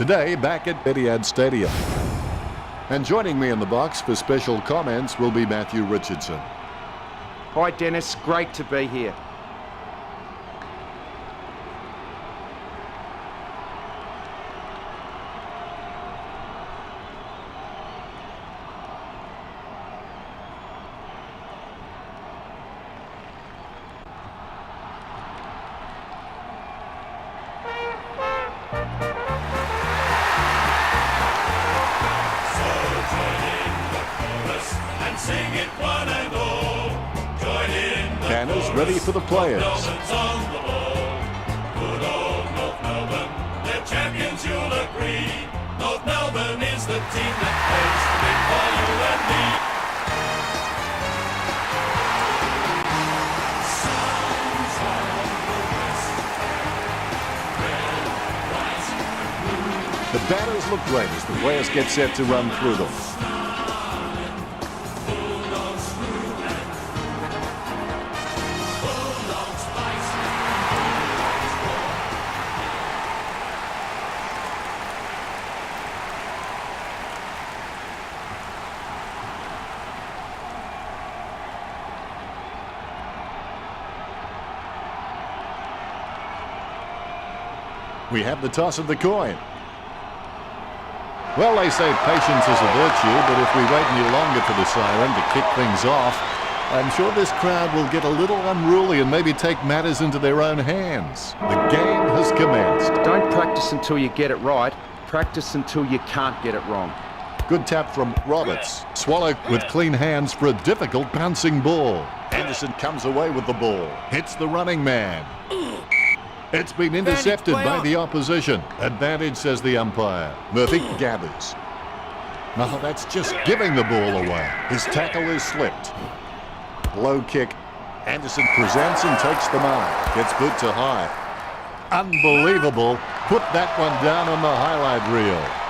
Today, back at Etihad Stadium. And joining me in the box for special comments will be Matthew Richardson. Hi Dennis, great to be here. Banners ready for the players. Champions, you'll agree. North Melbourne is the team that plays the big for you and me. Sounds of the west. The banners look great as the players get set to run through them. We have the toss of the coin. Well, they say patience is a virtue, but if we wait any longer for the siren to kick things off, I'm sure this crowd will get a little unruly and maybe take matters into their own hands. The game has commenced. Don't practice until you get it right. Practice until you can't get it wrong. Good tap from Roberts. Swallow with clean hands for a difficult bouncing ball. Anderson comes away with the ball. Hits the running man. It's been intercepted by the opposition. Advantage, says the umpire. Murphy gathers. No, that's just giving the ball away. His tackle is slipped. Low kick. Anderson presents and takes the mark. Gets boot to high. Unbelievable. Put that one down on the highlight reel.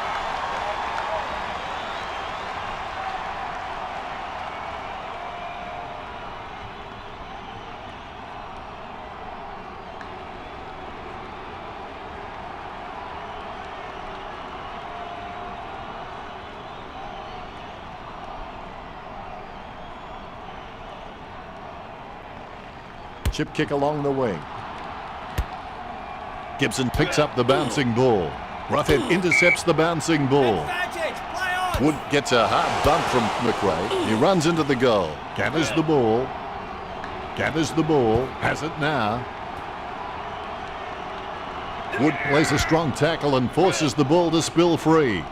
Chip kick along the wing. Gibson picks up the bouncing ball. Roughhead intercepts the bouncing ball. Wood gets a hard bump from McRae. He runs into the goal. Gathers the ball. Gathers the ball. Has it now. Wood plays a strong tackle and forces the ball to spill free.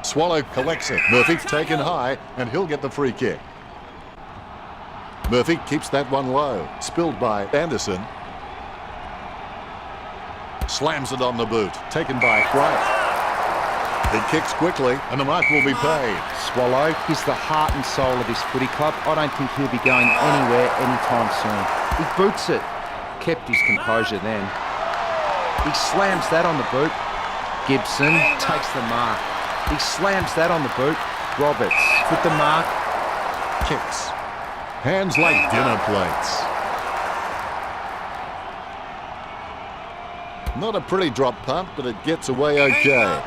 Swallow collects it. Murphy taken high, and he'll get the free kick. Murphy keeps that one low. Spilled by Anderson. Slams it on the boot. Taken by Wright. He kicks quickly, and the mark will be paid. Swallow is the heart and soul of this footy club. I don't think he'll be going anywhere anytime soon. He boots it. Kept his composure then. He slams that on the boot. Gibson takes the mark. He slams that on the boot. Roberts with the mark. Kicks. Hands like dinner plates. Not a pretty drop punt, but it gets away okay.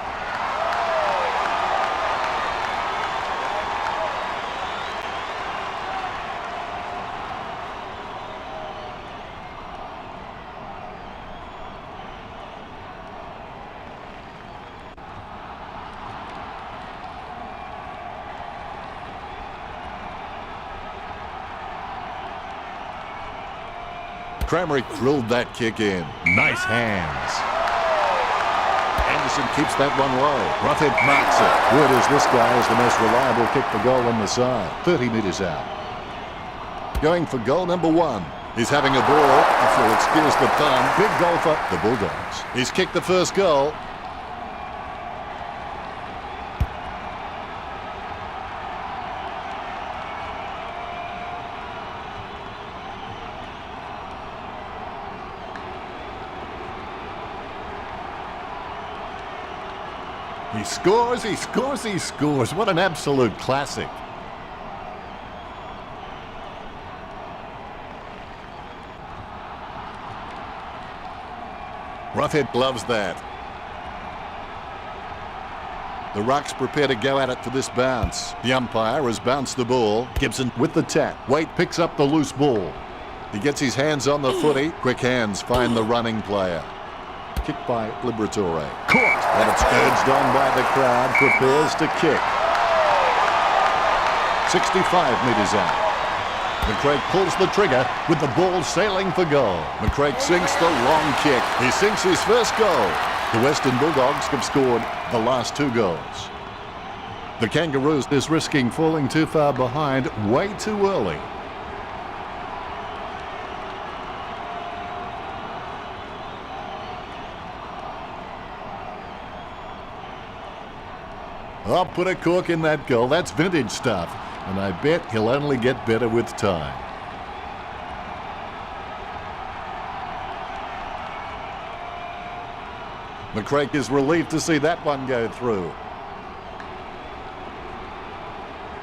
Cramerick drilled that kick in. Nice hands. Anderson keeps that one low. Roughhead marks it. Word is this guy is the most reliable kick for goal on the side. 30 metres out. Going for goal number one. He's having a ball, if you'll excuse the pun. Big goal for the Bulldogs. He's kicked the first goal. He scores, he scores, he scores. What an absolute classic. Roughhead loves that. The rucks prepare to go at it for this bounce. The umpire has bounced the ball. Gibson with the tap. Waite picks up the loose ball. He gets his hands on the footy. Quick hands find the running player. Kick by Liberatore. Caught! And it's urged on by the crowd. Prepares to kick. 65 metres out. McCraig pulls the trigger with the ball sailing for goal. McCraig sinks the long kick. He sinks his first goal. The Western Bulldogs have scored the last 2 goals. The Kangaroos is risking falling too far behind way too early. I'll put a cork in that goal. That's vintage stuff. And I bet he'll only get better with time. McCraig is relieved to see that one go through.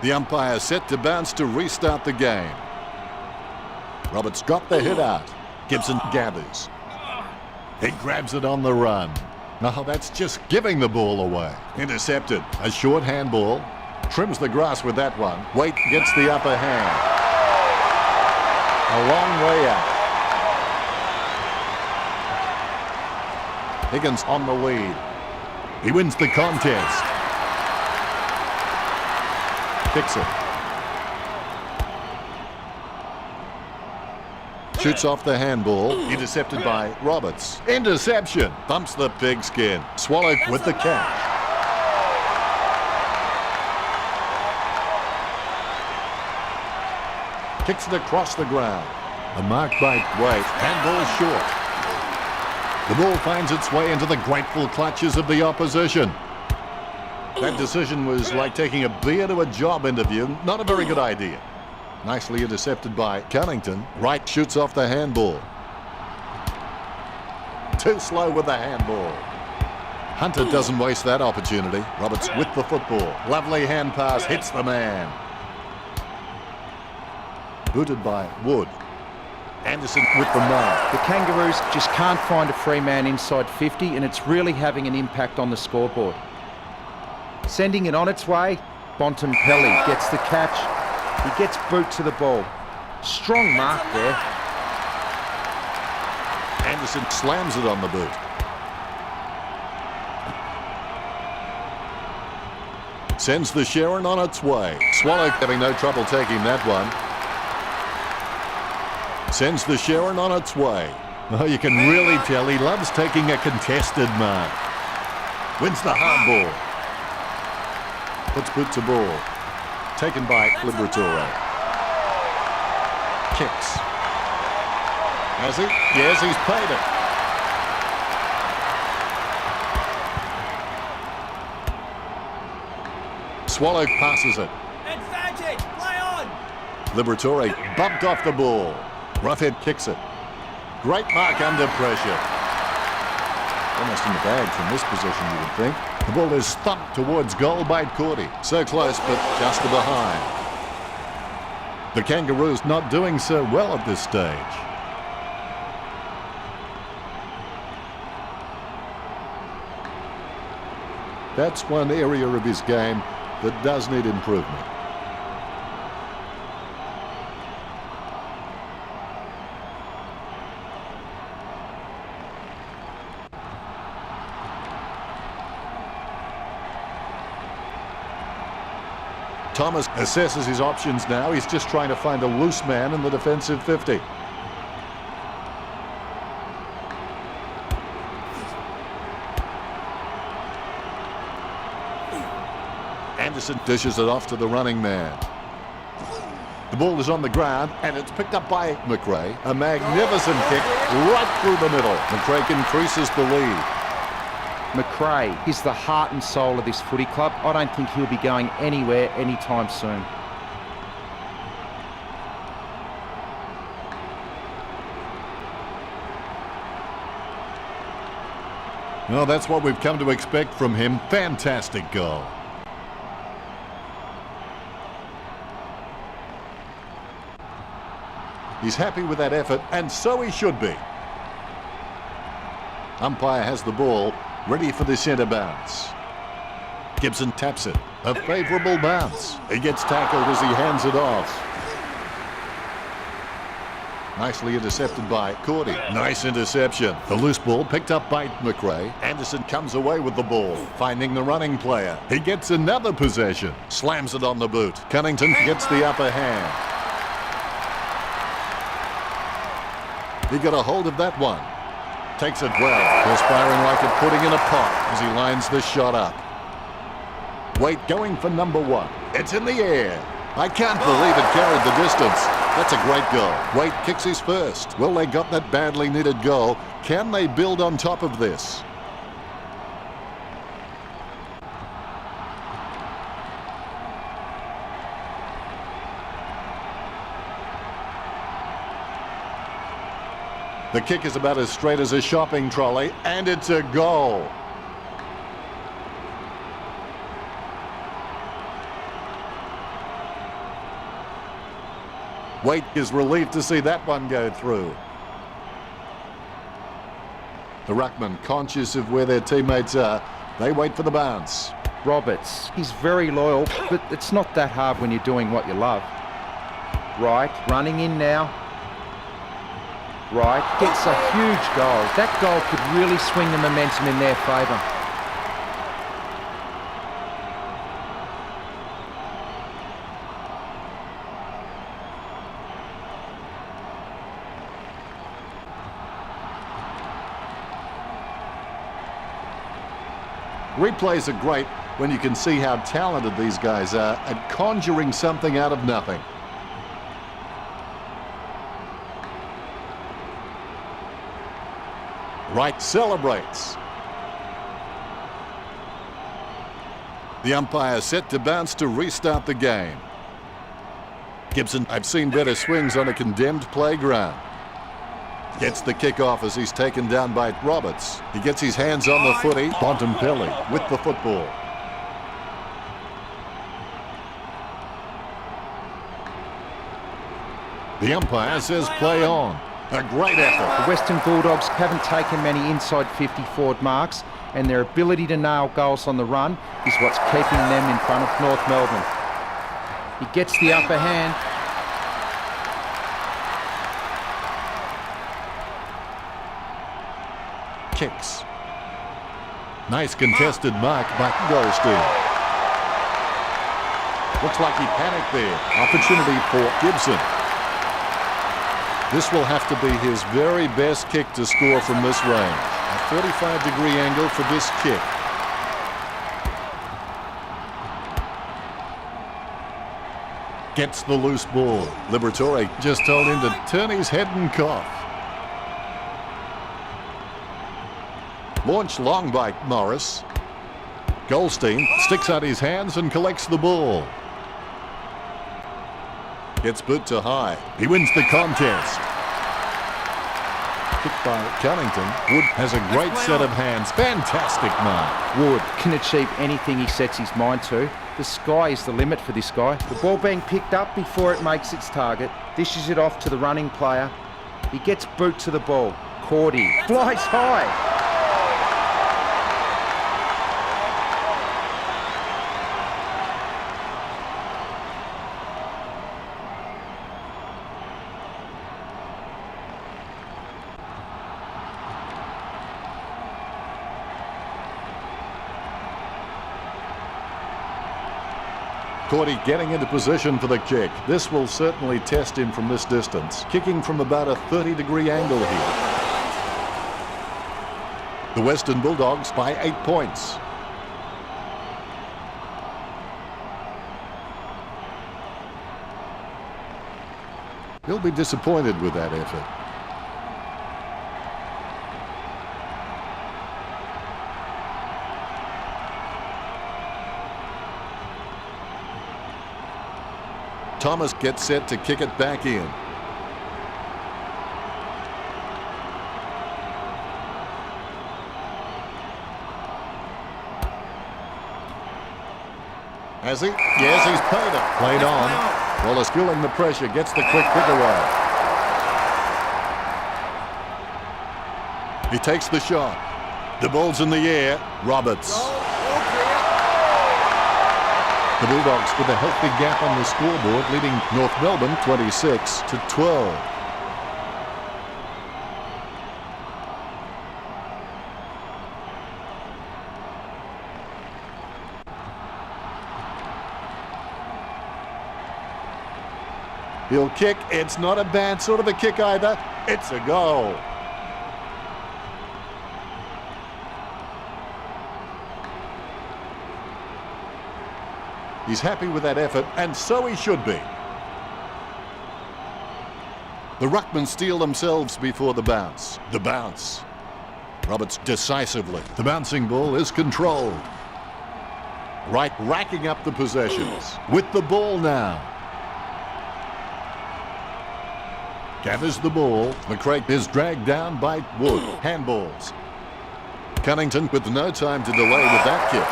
The umpire set to bounce to restart the game. Roberts got the hit out. Gibson gathers. He grabs it on the run. Oh, that's just giving the ball away. Intercepted. A short handball. Trims the grass with that one. Waite gets the upper hand. A long way out. Higgins on the lead. He wins the contest. Kicks it. Shoots off the handball. Intercepted by Roberts. Interception. Bumps the pigskin. Swallow with the catch. Kicks it across the ground. A mark by Waite. Handball short. The ball finds its way into the grateful clutches of the opposition. That decision was like taking a beer to a job interview. Not a very good idea. Nicely intercepted by Cunnington. Wright shoots off the handball. Too slow with the handball. Hunter doesn't waste that opportunity. Roberts with the football. Lovely hand pass, hits the man. Booted by Wood. Anderson with the mark. The Kangaroos just can't find a free man inside 50, and it's really having an impact on the scoreboard. Sending it on its way, Bontempelli gets the catch. He gets boot to the ball. Strong mark there. Anderson slams it on the boot. Sends the Sharon on its way. Swallow having no trouble taking that one. Sends the Sharon on its way. Oh, you can really tell he loves taking a contested mark. Wins the hard ball. Puts boot to ball. Taken by Liberatore. Kicks. Has he? Yes, he's paid it. Swallow passes it. Advantage! Play on! Liberatore bumped off the ball. Roughhead kicks it. Great mark under pressure. Almost in the bag from this position, you would think. The ball is thumped towards goal by Cordy. So close, but just behind. The Kangaroos not doing so well at this stage. That's one area of his game that does need improvement. Thomas assesses his options now. He's just trying to find a loose man in the defensive 50. Anderson dishes it off to the running man. The ball is on the ground and it's picked up by McRae. A magnificent kick right through the middle. McRae increases the lead. McRae is the heart and soul of this footy club. I don't think he'll be going anywhere anytime soon. Well, that's what we've come to expect from him. Fantastic goal. He's happy with that effort, and so he should be. Umpire has the ball, ready for the centre bounce. Gibson taps it. A favourable bounce. He gets tackled as he hands it off. Nicely intercepted by Cordy. Nice interception. The loose ball picked up by McRae. Anderson comes away with the ball, finding the running player. He gets another possession. Slams it on the boot. Cunnington gets the upper hand. He got a hold of that one. Takes it well. Perspiring like it pudding in a pot as he lines this shot up. Wait going for number 1. It's in the air. I can't believe it carried the distance. That's a great goal. Wait kicks his first. Well, they got that badly needed goal. Can they build on top of this? The kick is about as straight as a shopping trolley, and it's a goal. Waite is relieved to see that one go through. The ruckman, conscious of where their teammates are, they wait for the bounce. Roberts, he's very loyal, but it's not that hard when you're doing what you love. Right, running in now. Right, gets a huge goal. That goal could really swing the momentum in their favour. Replays are great when you can see how talented these guys are at conjuring something out of nothing. Wright celebrates. The umpire set to bounce to restart the game. Gibson, I've seen better swings on a condemned playground. Gets the kick off as he's taken down by Roberts. He gets his hands on the footy. Bontempelli with the football. The umpire says play on. A great effort. The Western Bulldogs haven't taken many inside 50 forward marks, and their ability to nail goals on the run is what's keeping them in front of North Melbourne. He gets the upper hand. Kicks. Nice contested mark by Goldstein. Looks like he panicked there. Opportunity for Gibson. This will have to be his very best kick to score from this range. A 45-degree angle for this kick. Gets the loose ball. Liberatore just told him to turn his head and cough. Launched long by Morris. Goldstein sticks out his hands and collects the ball. Gets boot to high. He wins the contest. Kicked by Cunnington. Wood has a great set of hands. Fantastic mark. Wood can achieve anything he sets his mind to. The sky is the limit for this guy. The ball being picked up before it makes its target. Dishes it off to the running player. He gets boot to the ball. Cordy flies high. Cordy getting into position for the kick. This will certainly test him from this distance. Kicking from about a 30-degree angle here. The Western Bulldogs by 8 points. He'll be disappointed with that effort. Thomas gets set to kick it back in. Has he? Yes, he's played it. Played on. Wallace feeling the pressure, gets the quick pick away. He takes the shot. The ball's in the air. Roberts. The Bulldogs with a healthy gap on the scoreboard, leading North Melbourne 26-12. He'll kick. It's not a bad sort of a kick either. It's a goal. He's happy with that effort, and so he should be. The ruckmen steel themselves before the bounce. The bounce. Roberts decisively. The bouncing ball is controlled. Right, racking up the possessions. With the ball now. Gathers the ball. McCrae is dragged down by Wood. Handballs. Cunnington with no time to delay with that kick.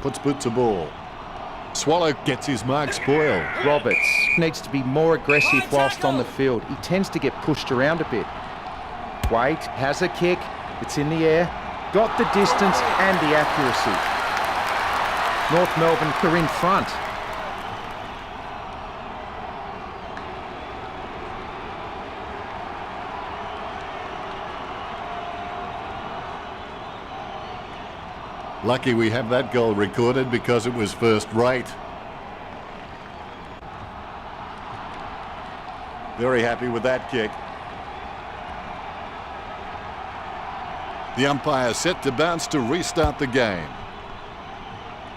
Puts boot to ball. Swallow gets his mark spoiled. Roberts needs to be more aggressive whilst on the field. He tends to get pushed around a bit. Wait, has a kick. It's in the air. Got the distance and the accuracy. North Melbourne are in front. Lucky we have that goal recorded because it was first rate. Very happy with that kick. The umpire set to bounce to restart the game.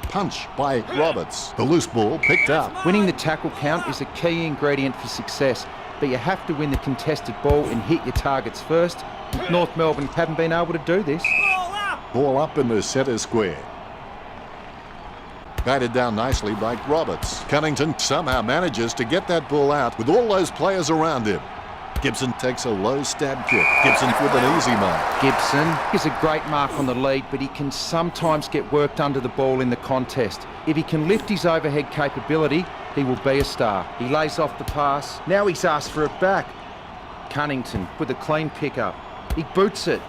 Punch by Roberts. The loose ball picked up. Winning the tackle count is a key ingredient for success, but you have to win the contested ball and hit your targets first. North Melbourne haven't been able to do this. Ball up in the centre square. Guided down nicely by Roberts. Cunnington somehow manages to get that ball out with all those players around him. Gibson takes a low stab kick. Gibson with an easy mark. Gibson is a great mark on the lead, but he can sometimes get worked under the ball in the contest. If he can lift his overhead capability, he will be a star. He lays off the pass. Now he's asked for it back. Cunnington with a clean pickup. He boots it.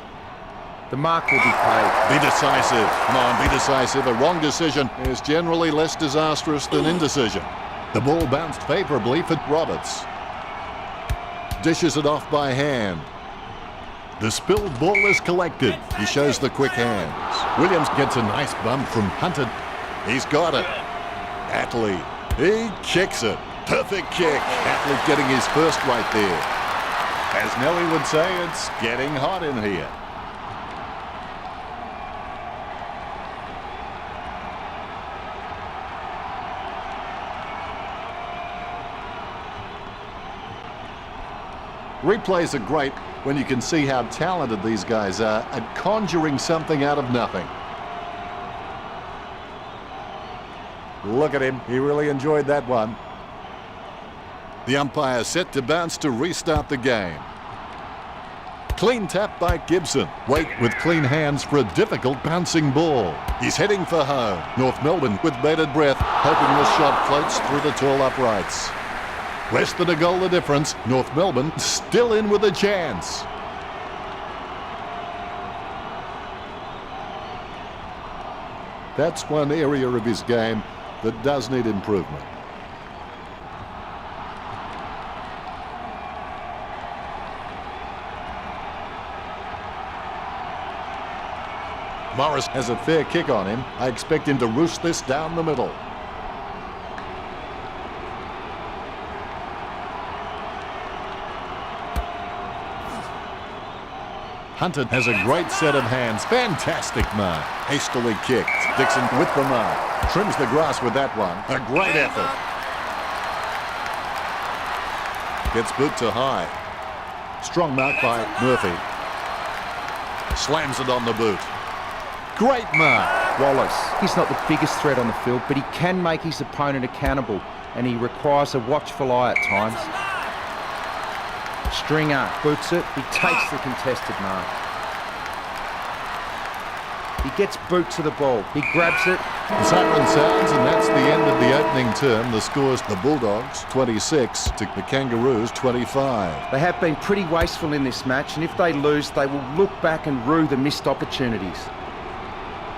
The mark will be paid. Be decisive. Come on, be decisive. A wrong decision is generally less disastrous than indecision. The ball bounced favourably for Roberts. Dishes it off by hand. The spilled ball is collected. He shows the quick hands. Williams gets a nice bump from Hunter. He's got it. Atley. He kicks it. Perfect kick. Atley getting his first right there. As Nelly would say, it's getting hot in here. Replays are great when you can see how talented these guys are at conjuring something out of nothing. Look at him. He really enjoyed that one. The umpire set to bounce to restart the game. Clean tap by Gibson. Wait with clean hands for a difficult bouncing ball. He's heading for home. North Melbourne with bated breath, hoping the shot floats through the tall uprights. Less than a goal the difference. North Melbourne still in with a chance. That's one area of his game that does need improvement. Morris has a fair kick on him. I expect him to roost this down the middle. Hunter has a great set of hands. Fantastic mark. Hastily kicked. Dixon with the mark. Trims the grass with that one. A great effort. Gets boot to high. Strong mark by Murphy. Slams it on the boot. Great mark. Wallace, he's not the biggest threat on the field, but he can make his opponent accountable, and he requires a watchful eye at times. Stringer boots it. He takes the contested mark. He gets boot to the ball. He grabs it. The siren sounds, and that's the end of the opening term. The score's the Bulldogs 26 to the Kangaroos 25. They have been pretty wasteful in this match, and if they lose, they will look back and rue the missed opportunities.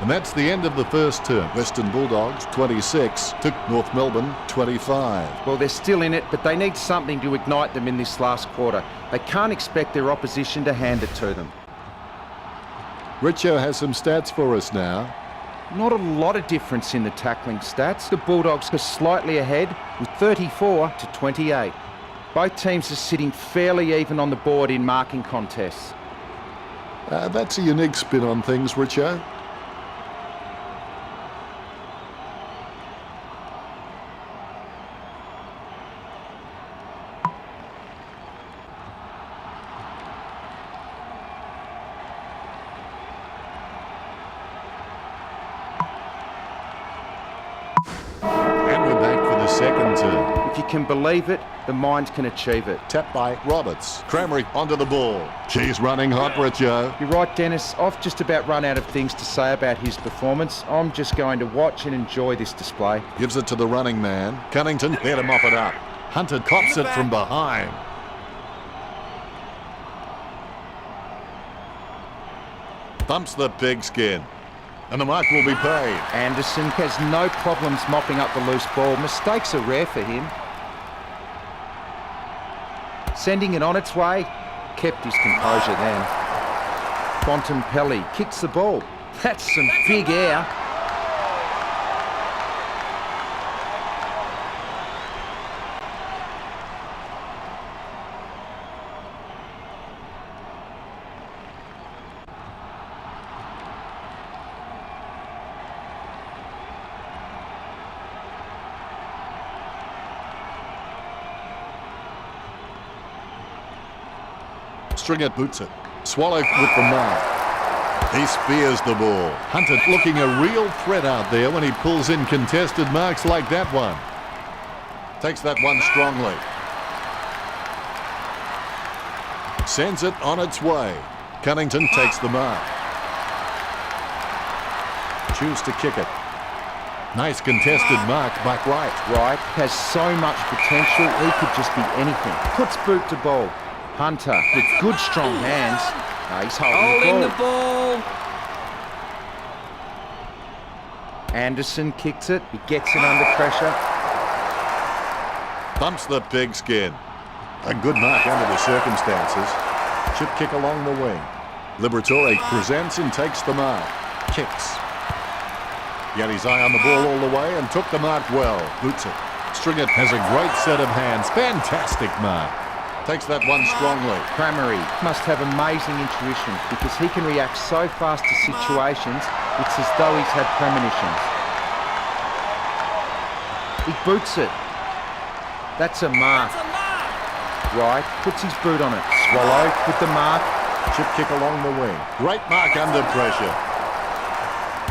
And that's the end of the first term. Western Bulldogs 26 took North Melbourne 25. Well, they're still in it, but they need something to ignite them in this last quarter. They can't expect their opposition to hand it to them. Richo has some stats for us now. Not a lot of difference in the tackling stats. The Bulldogs are slightly ahead with 34 to 28. Both teams are sitting fairly even on the board in marking contests. That's a unique spin on things, Richo. Second term. If you can believe it, the mind can achieve it. Tapped by Roberts. Crameri onto the ball. She's running hot, Richo. You're right, Dennis. I've just about run out of things to say about his performance. I'm just going to watch and enjoy this display. Gives it to the running man. Cunnington there to mop it up. Hunter cops it from behind. Thumps the pigskin. And the mark will be paid. Anderson has no problems mopping up the loose ball. Mistakes are rare for him. Sending it on its way. Kept his composure then. Bontempelli kicks the ball. That's some big air. Stringer boots it. Swallow with the mark. He spears the ball. Hunter looking a real threat out there when he pulls in contested marks like that one. Takes that one strongly. Sends it on its way. Cunnington takes the mark. Choose to kick it. Nice contested mark back right. Wright has so much potential, he could just be anything. Puts boot to ball. Hunter with good strong hands. He's holding the ball. Anderson kicks it. He gets it under pressure. Thumps the pigskin. A good mark under the circumstances. Chip kick along the wing. Liberatore presents and takes the mark. Kicks. He had his eye on the ball all the way and took the mark well. Boots it. Stringer has a great set of hands. Fantastic mark. Takes that one strongly. Crameri must have amazing intuition because he can react so fast to situations, it's as though he's had premonitions. He boots it. That's a mark. Wright puts his boot on it. Swallow with the mark. Chip kick along the wing. Great mark under pressure.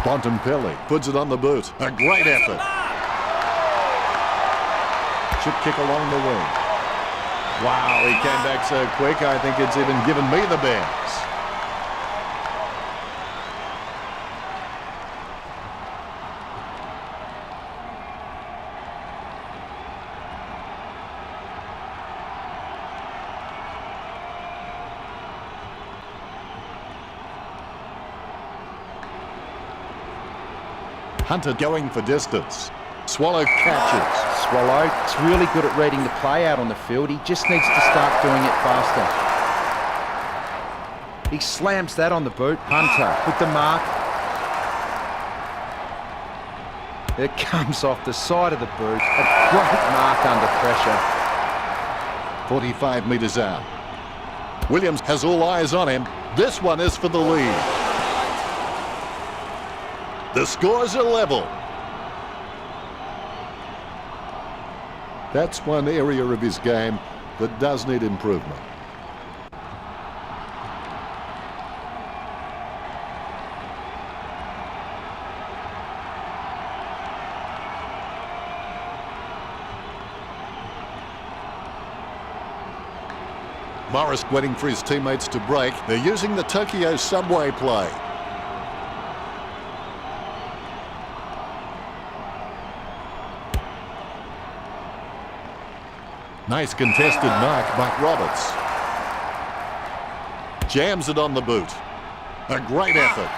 Bontempelli puts it on the boot. A great effort. Chip kick along the wing. Wow, he came back so quick, I think it's even given me the bears. Hunter going for distance. Swallow catches. Swallow is really good at reading the play out on the field. He just needs to start doing it faster. He slams that on the boot. Hunter with the mark. It comes off the side of the boot. A great mark under pressure. 45 metres out. Williams has all eyes on him. This one is for the lead. The scores are level. That's one area of his game that does need improvement. Morris waiting for his teammates to break. They're using the Tokyo subway play. Nice contested mark by Roberts. Jams it on the boot. A great effort.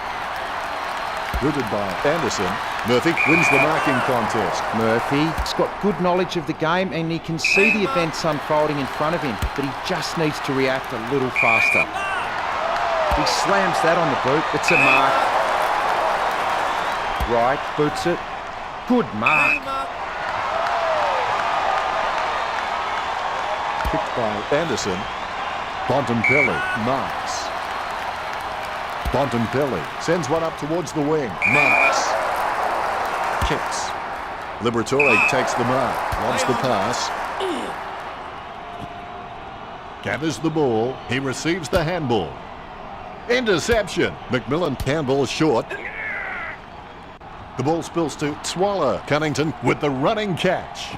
Rooted by Anderson. Murphy wins the marking contest. Murphy's got good knowledge of the game and he can see the events unfolding in front of him, but he just needs to react a little faster. He slams that on the boot. It's a mark. Right, boots it. Good mark. Kicked by Anderson. Bontempelli marks. Bontempelli sends one up towards the wing. Marks. Kicks. Liberatore takes the mark. Lobs the pass. Gathers the ball. He receives the handball. Interception. McMillan handball short. The ball spills to Swallow. Cunnington with the running catch.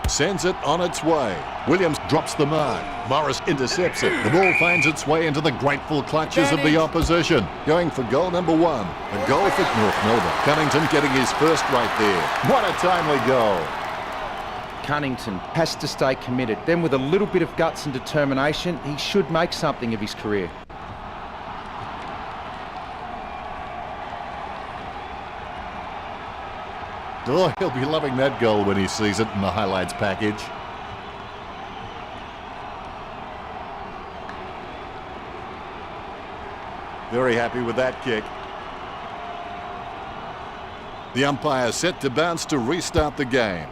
Sends it on its way. Williams drops the mark. Morris intercepts it. The ball finds its way into the grateful clutches of the opposition. Going for goal number 1. A goal for North Melbourne. Cunnington getting his first right there. What a timely goal. Cunnington has to stay committed. Then with a little bit of guts and determination, he should make something of his career. Oh, he'll be loving that goal when he sees it in the highlights package. Very happy with that kick. The umpire set to bounce to restart the game.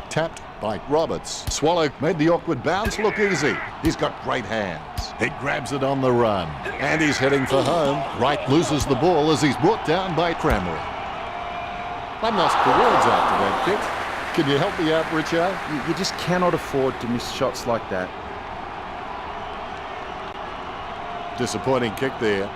Tapped by Roberts. Swallow made the awkward bounce look easy. He's got great hands. He grabs it on the run. And he's heading for home. Wright loses the ball as he's brought down by Cramley. I'm lost for words after that kick. Can you help me out, Richard? You just cannot afford to miss shots like that. Disappointing kick there.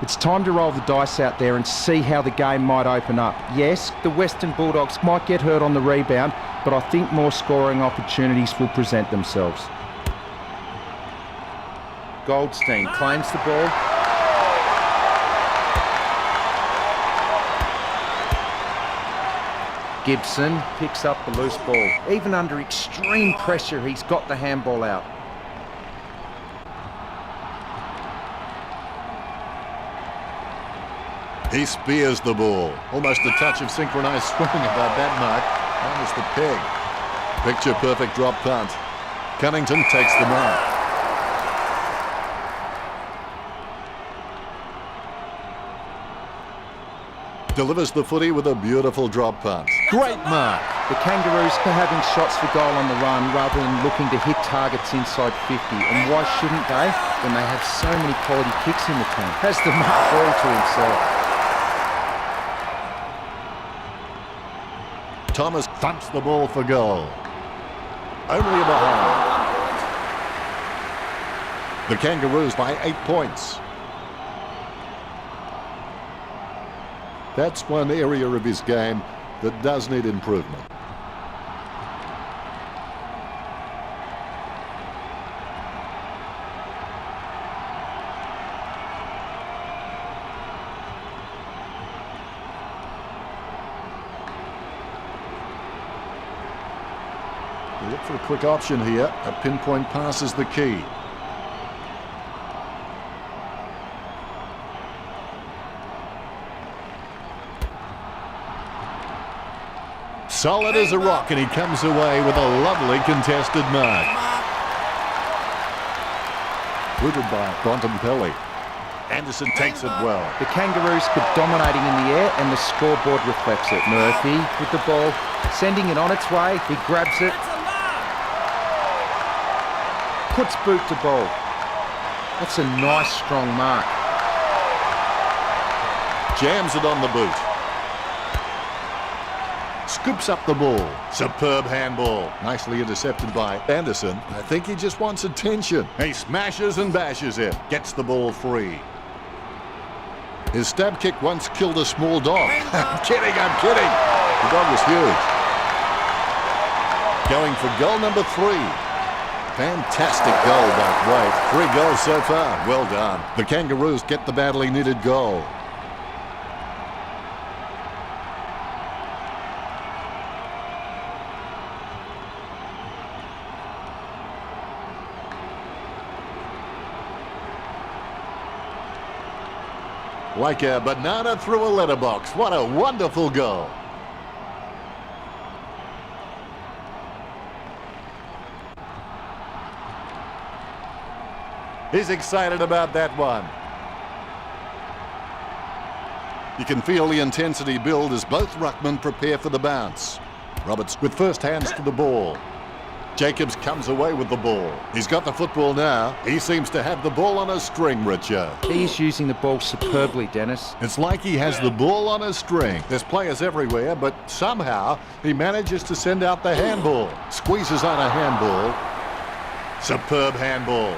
It's time to roll the dice out there and see how the game might open up. Yes, the Western Bulldogs might get hurt on the rebound, but I think more scoring opportunities will present themselves. Goldstein claims the ball. Gibson picks up the loose ball. Even under extreme pressure, he's got the handball out. He spears the ball. Almost a touch of synchronised swimming about that mark. Minus the peg. Picture perfect drop punt. Cunnington takes the mark. Delivers the footy with a beautiful drop punt. Great mark. The Kangaroos are having shots for goal on the run rather than looking to hit targets inside 50. And why shouldn't they when they have so many quality kicks in the team? Has the mark all to himself. Thomas thumps the ball for goal. Only a behind. The Kangaroos by 8 points. That's one area of his game that does need improvement. They look for a quick option here. A pinpoint pass is the key. Solid as a rock, and he comes away with a lovely contested mark. Rooted by Bontempelli. Anderson takes it well. The Kangaroos keep dominating in the air and the scoreboard reflects it. Murphy with the ball, sending it on its way. He grabs it. Puts boot to ball. That's a nice strong mark. Jams it on the boot. Scoops up the ball. Superb handball. Nicely intercepted by Anderson. I think he just wants attention. He smashes and bashes it. Gets the ball free. His stab kick once killed a small dog. I'm kidding. The dog was huge. Going for goal number 3. Fantastic goal by Wade. 3 goals so far. Well done. The Kangaroos get the badly needed goal. Like a banana through a letterbox. What a wonderful goal. He's excited about that one. You can feel the intensity build as both ruckmen prepare for the bounce. Roberts with first hands to the ball. Jacobs comes away with the ball. He's got the football now. He seems to have the ball on a string, Richard. He's using the ball superbly, Dennis. It's like he has the ball on a string. There's players everywhere, but somehow he manages to send out the handball. Squeezes on a handball. Superb handball.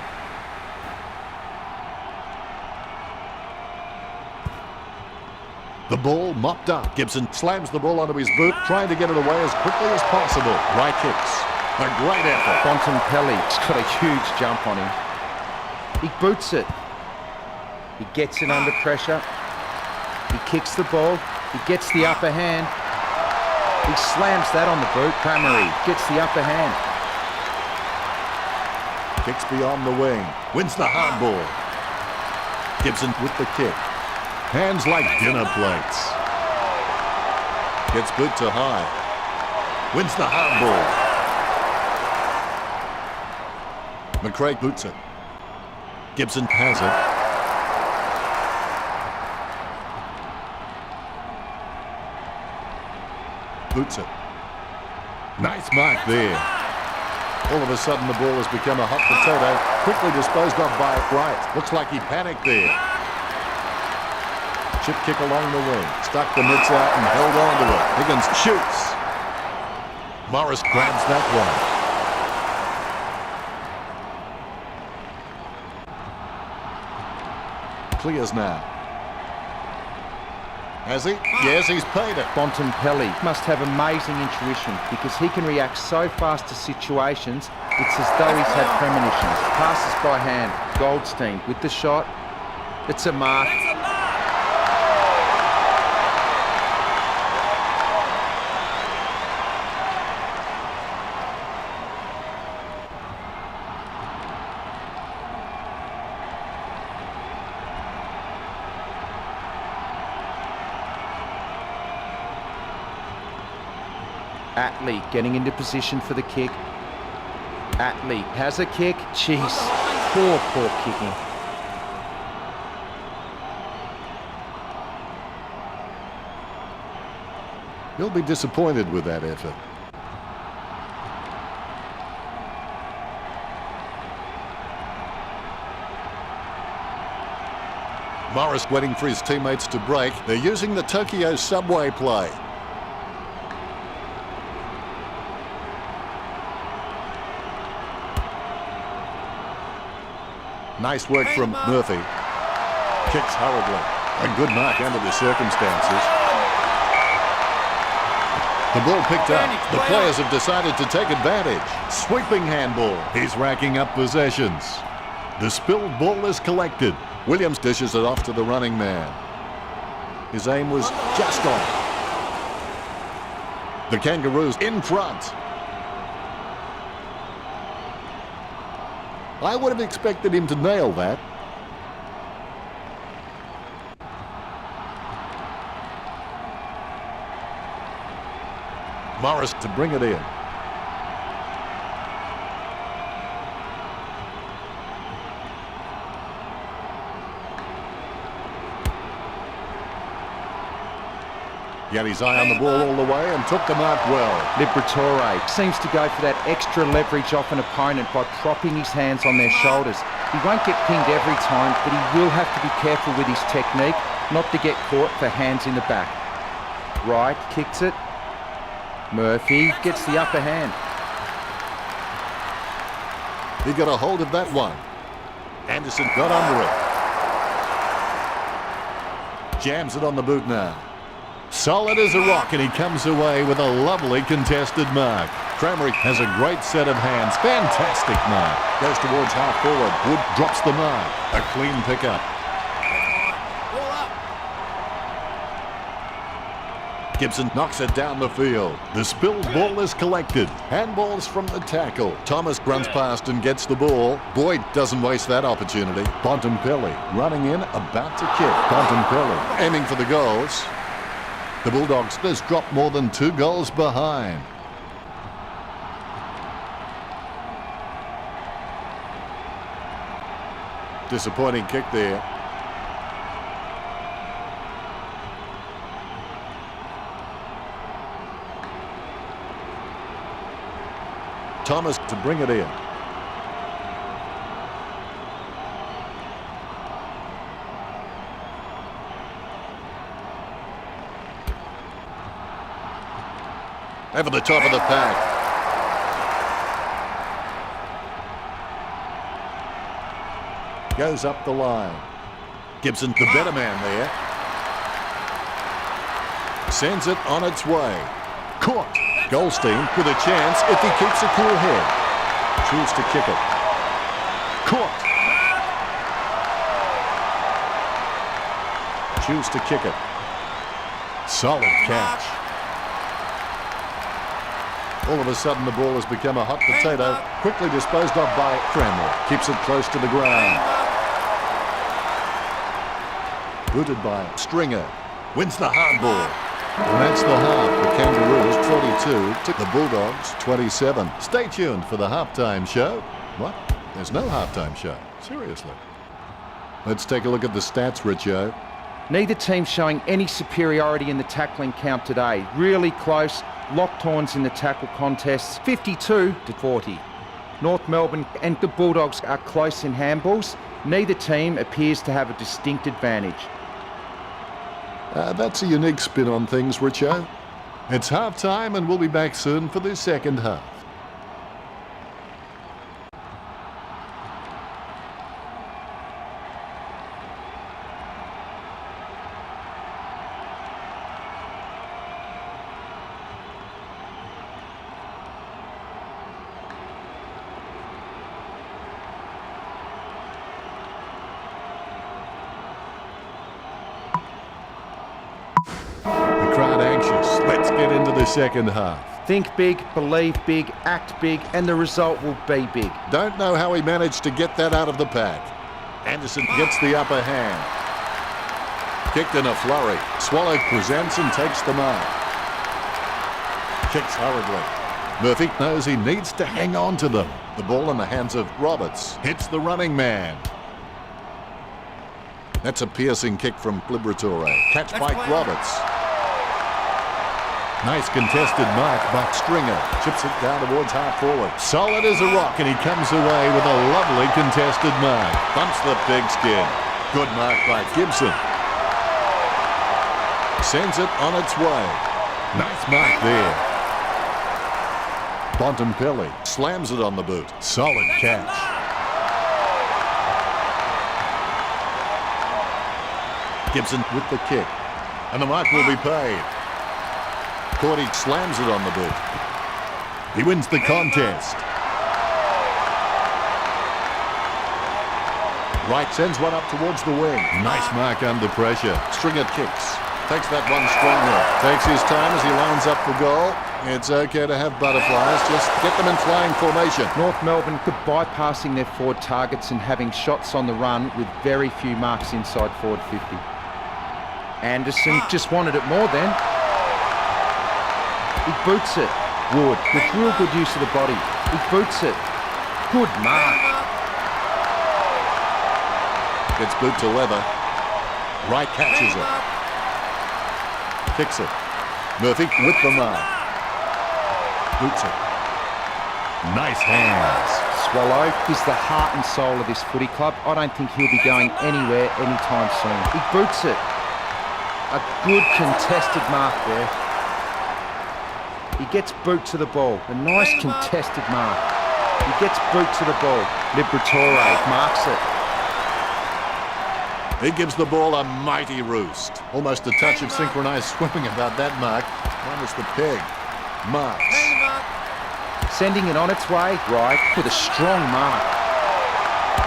The ball mopped up. Gibson slams the ball onto his boot, trying to get it away as quickly as possible. Right kicks. A great effort. Bontempelli's got a huge jump on him. He boots it. He gets it under pressure. He kicks the ball. He gets the upper hand. He slams that on the boot. Cramery gets the upper hand. Kicks beyond the wing. Wins the hard ball. Gibson with the kick. Hands like dinner plates. Gets boot to high. Wins the hard ball. McRae boots it. Gibson has it. Boots it. Nice mark there. All of a sudden the ball has become a hot potato. Quickly disposed of by Bright. Looks like he panicked there. Chip kick along the wing. Stuck the mitts out and held on to it. Higgins shoots. Morris grabs that one. Clears now. Has he? Yes, he's paid it. Bontempelli must have amazing intuition because he can react so fast to situations. It's as though he's had premonitions. Passes by hand. Goldstein with the shot. It's a mark. Atley getting into position for the kick. Atley has a kick. Jeez, poor kicking. He'll be disappointed with that effort. Morris waiting for his teammates to break. They're using the Tokyo subway play. Nice work from Murphy. Kicks hurriedly. A good mark under the circumstances. The ball picked up. The players have decided to take advantage. Sweeping handball. He's racking up possessions. The spilled ball is collected. Williams dishes it off to the running man. His aim was just on. The Kangaroos in front. I would have expected him to nail that. Morris to bring it in. He had his eye on the ball all the way and took the mark well. Liberatore seems to go for that extra leverage off an opponent by propping his hands on their shoulders. He won't get pinged every time, but he will have to be careful with his technique not to get caught for hands in the back. Wright kicks it. Murphy gets the upper hand. He got a hold of that one. Anderson got under it. Jams it on the boot now. Solid as a rock, and he comes away with a lovely contested mark. Cramery has a great set of hands. Fantastic mark. Goes towards half forward. Wood drops the mark. A clean pickup. Gibson knocks it down the field. The spilled ball is collected. Handballs from the tackle. Thomas runs past and gets the ball. Boyd doesn't waste that opportunity. Bontempelli running in, about to kick. Bontempelli aiming for the goals. The Bulldogs has dropped more than 2 goals behind. Disappointing kick there. Thomas to bring it in. Over the top of the pack. Goes up the line. Gibson, the better man there. Sends it on its way. Caught. Goldstein with a chance if he keeps a cool head. Choose to kick it. Caught. Choose to kick it. Solid catch. All of a sudden the ball has become a hot potato. Quickly disposed of by Cranwell. Keeps it close to the ground. Booted by Stringer. Wins the hard ball. And that's the half. The Kangaroos 22 to the Bulldogs 27. Stay tuned for the halftime show. What? There's no halftime show. Seriously. Let's take a look at the stats, Richo. Neither team showing any superiority in the tackling count today. Really close. Locked horns in the tackle contests, 52 to 40. North Melbourne and the Bulldogs are close in handballs. Neither team appears to have a distinct advantage. That's a unique spin on things, Richo. It's halftime and we'll be back soon for the second half. Let's get into the second half. Think big, believe big, act big, and the result will be big. Don't know how he managed to get that out of the pack. Anderson gets the upper hand. Kicked in a flurry. Swallow presents and takes the mark. Kicks hurriedly. Murphy knows he needs to hang on to them. The ball in the hands of Roberts. Hits the running man. That's a piercing kick from Liberatore. Catch by Roberts. Nice contested mark by Stringer. Chips it down towards half forward. Solid as a rock, and he comes away with a lovely contested mark. Bumps the pigskin. Good mark by Gibson. Sends it on its way. Nice mark there. Bontempelli slams it on the boot. Solid catch. Gibson with the kick. And the mark will be paid. Cordy slams it on the boot. He wins the contest. Wright sends one up towards the wing. Nice mark under pressure. Stringer kicks. Takes that one strongly. Takes his time as he lines up for goal. It's okay to have butterflies. Just get them in flying formation. North Melbourne could bypassing their forward targets and having shots on the run with very few marks inside forward 50. Anderson just wanted it more then. He boots it. Wood with real good use of the body. He boots it. Good mark. Gets boot to leather. Wright catches it. Kicks it. Murphy with the mark. Boots it. Nice hands. Swallow is the heart and soul of this footy club. I don't think he'll be going anywhere anytime soon. He boots it. A good contested mark there. He gets boot to the ball. A nice contested mark. He gets boot to the ball. Liberatore marks it. He gives the ball a mighty roost. Almost a touch of synchronized swimming about that mark. Minus the peg. Marks. Sending it on its way. Wright with a strong mark.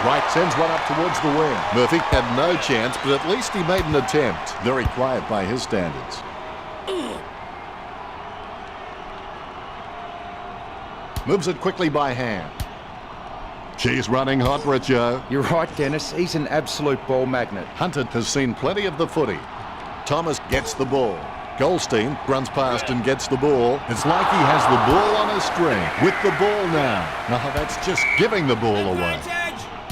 Wright sends one up towards the wing. Murphy had no chance, but at least he made an attempt. Very quiet by his standards. Moves it quickly by hand. She's running hot, Richo. You're right, Dennis. He's an absolute ball magnet. Hunter has seen plenty of the footy. Thomas gets the ball. Goldstein runs past and gets the ball. It's like he has the ball on a string. With the ball now. Now that's just giving the ball away.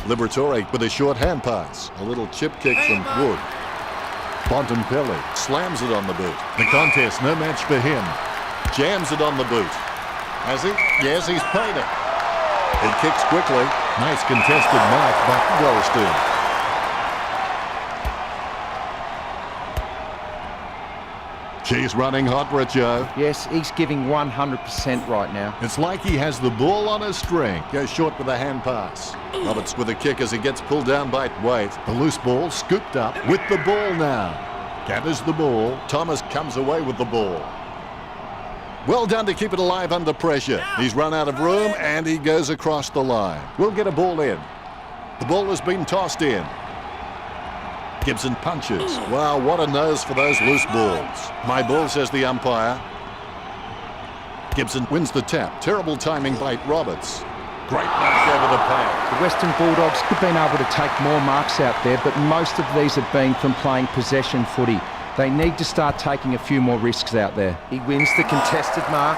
Liberatore with a short hand pass. A little chip kick from Wood. Bontempelli slams it on the boot. The contest, no match for him. Jams it on the boot. Has he? Yes, he's paid it. It kicks quickly. Nice contested mark by Goldstein. She's running hot, Richo. Yes, he's giving 100% right now. It's like he has the ball on a string. Goes short with a hand pass. Roberts with a kick as he gets pulled down by Waite. The loose ball scooped up with the ball now. Gathers the ball. Thomas comes away with the ball. Well done to keep it alive under pressure. He's run out of room and he goes across the line. We'll get a ball in. The ball has been tossed in. Gibson punches. Wow, what a nose for those loose balls. My ball, says the umpire. Gibson wins the tap. Terrible timing by Roberts. Great mark over the pad. The Western Bulldogs have been able to take more marks out there, but most of these have been from playing possession footy. They need to start taking a few more risks out there. He wins the contested mark.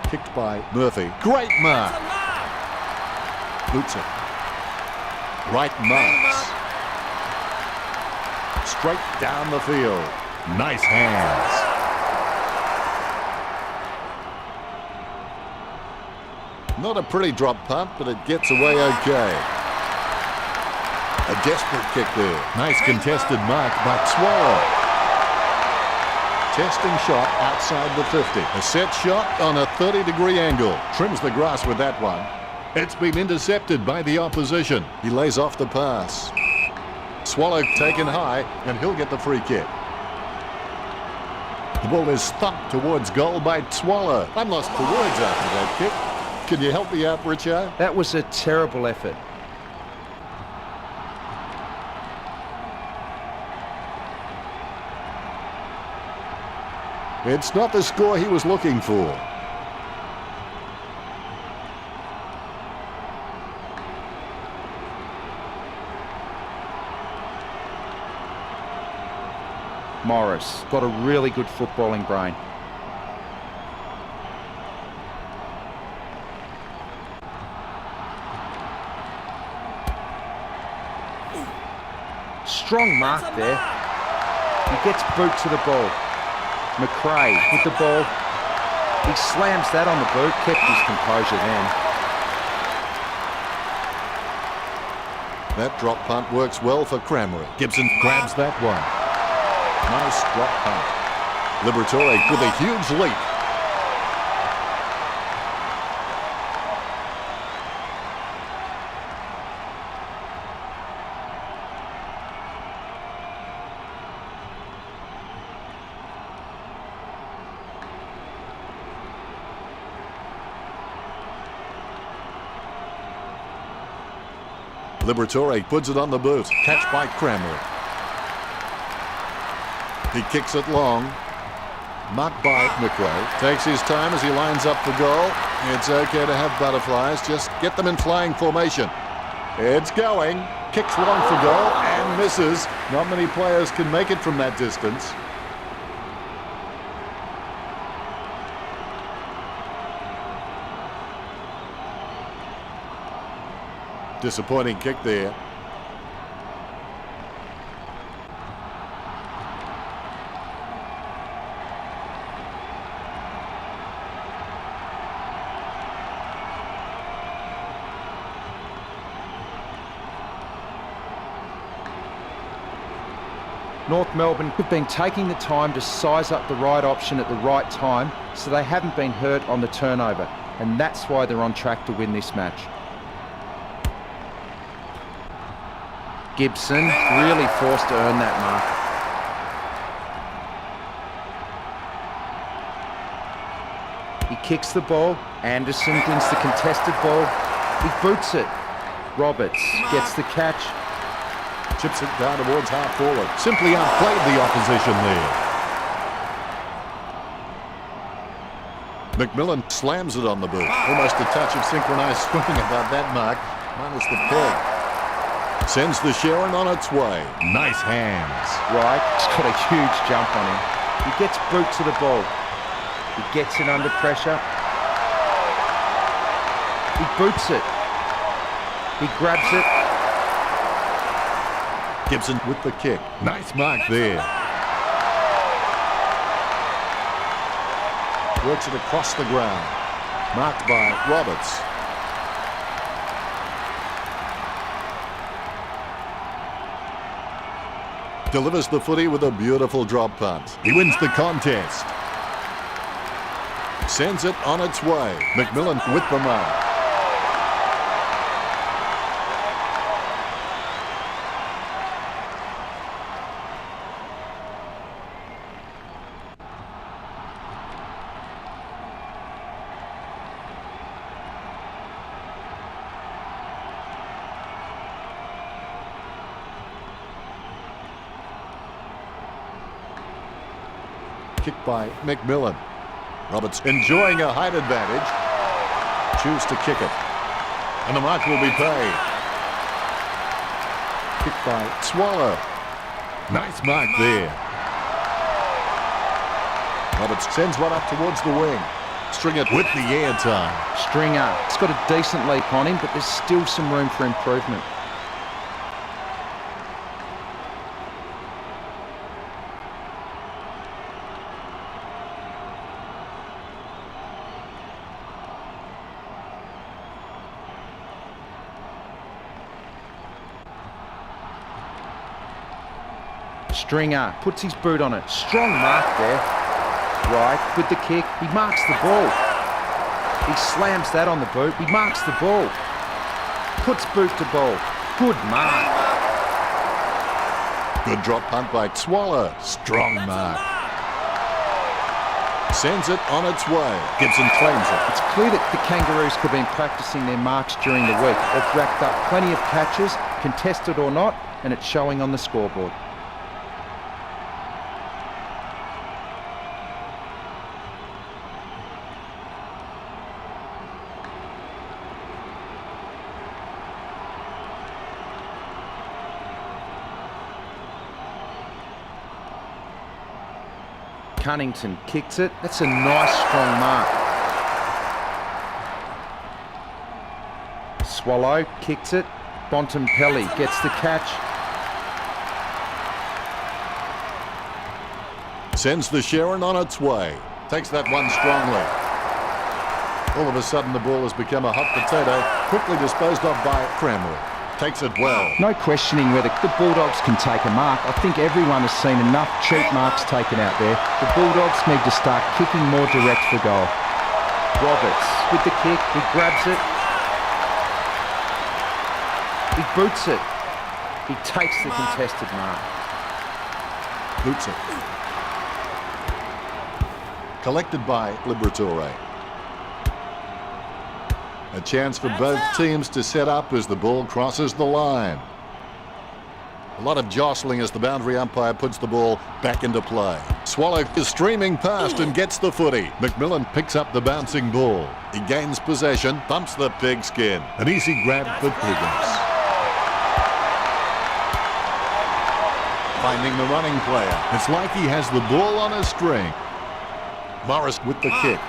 Kicked by Murphy. Great mark. Boots it. Right marks. Straight down the field. Nice hands. Not a pretty drop punt, but it gets away okay. A desperate kick there. Nice contested mark by Swallow. Testing shot outside the 50. A set shot on a 30-degree angle. Trims the grass with that one. It's been intercepted by the opposition. He lays off the pass. Swallow taken high, and he'll get the free kick. The ball is thumped towards goal by Swallow. I'm lost for words after that kick. Can you help me out, Richo? That was a terrible effort. It's not the score he was looking for. Morris got a really good footballing brain. Strong mark there. He gets boot to the ball. McRae with the ball. He slams that on the boot, kept his composure then. That drop punt works well for Crameri. Gibson grabs that one. Nice drop punt. Liberatore with a huge leap. Liberatore puts it on the boot. Catch by Crameri. He kicks it long. Marked by McRae. Takes his time as he lines up for goal. It's okay to have butterflies. Just get them in flying formation. It's going. Kicks long for goal and misses. Not many players can make it from that distance. Disappointing kick there. North Melbourne have been taking the time to size up the right option at the right time, so they haven't been hurt on the turnover, and that's why they're on track to win this match. Gibson really forced to earn that mark. He kicks the ball. Anderson wins the contested ball. He boots it. Roberts gets the catch. Chips it down towards half forward. Simply outplayed the opposition there. McMillan slams it on the boot. Almost a touch of synchronised swimming about that mark, minus the peg. Sends the Sharon on its way. Nice hands. Right, he's got a huge jump on him. He gets boot to the ball. He gets it under pressure. He boots it. He grabs it. Gibson with the kick. Nice mark there. Works it across the ground. Marked by Roberts. Delivers the footy with a beautiful drop punt. He wins the contest. Sends it on its way. McMillan with the mark. Kicked by McMillan. Roberts enjoying a height advantage. Choose to kick it. And the mark will be paid. Kicked by Swallow. Nice mark there. Roberts sends one up towards the wing. Stringer with the air time. Stringer. He's got a decent leap on him, but there's still some room for improvement. Stringer puts his boot on it. Strong mark there. Right, with the kick. He marks the ball. He slams that on the boot. He marks the ball. Puts boot to ball. Good mark. Good drop punt by Swallow. Strong mark. Sends it on its way. Gibson claims it. It's clear that the Kangaroos could have been practicing their marks during the week. They've racked up plenty of catches, contested or not, and it's showing on the scoreboard. Cunnington kicks it. That's a nice strong mark. Swallow kicks it. Bontempelli gets the catch. Sends the Sharon on its way. Takes that one strongly. All of a sudden the ball has become a hot potato. Quickly disposed of by Cramley. Takes it well. No questioning whether the Bulldogs can take a mark. I think everyone has seen enough cheap marks taken out there. The Bulldogs need to start kicking more direct for goal. Roberts with the kick. He grabs it. He boots it. He takes the contested mark. Boots it. Collected by Liberatore. A chance for both teams to set up as the ball crosses the line. A lot of jostling as the boundary umpire puts the ball back into play. Swallow is streaming past and gets the footy. McMillan picks up the bouncing ball. He gains possession, bumps the pigskin. An easy grab for Piggins. Finding the running player. It's like he has the ball on a string. Morris with the kick.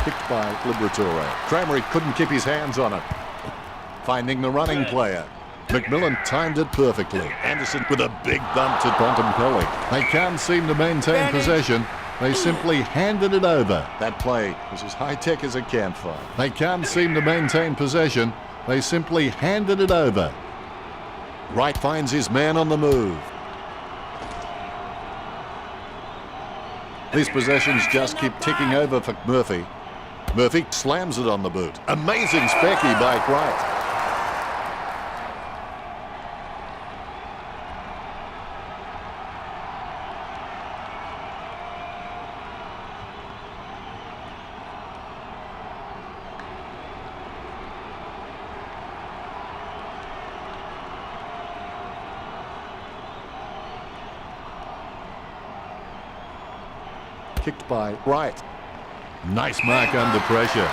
Kicked by Liberatore. Cramley couldn't keep his hands on it. Finding the running player. McMillan timed it perfectly. Anderson with a big bump to Bontempelli. They can't seem to maintain possession. They simply handed it over. That play was as high-tech as a campfire. They can't seem to maintain possession. They simply handed it over. Wright finds his man on the move. These possessions just keep ticking over for Murphy. Murphy slams it on the boot. Amazing specky by Wright. Kicked by Wright. Nice mark under pressure.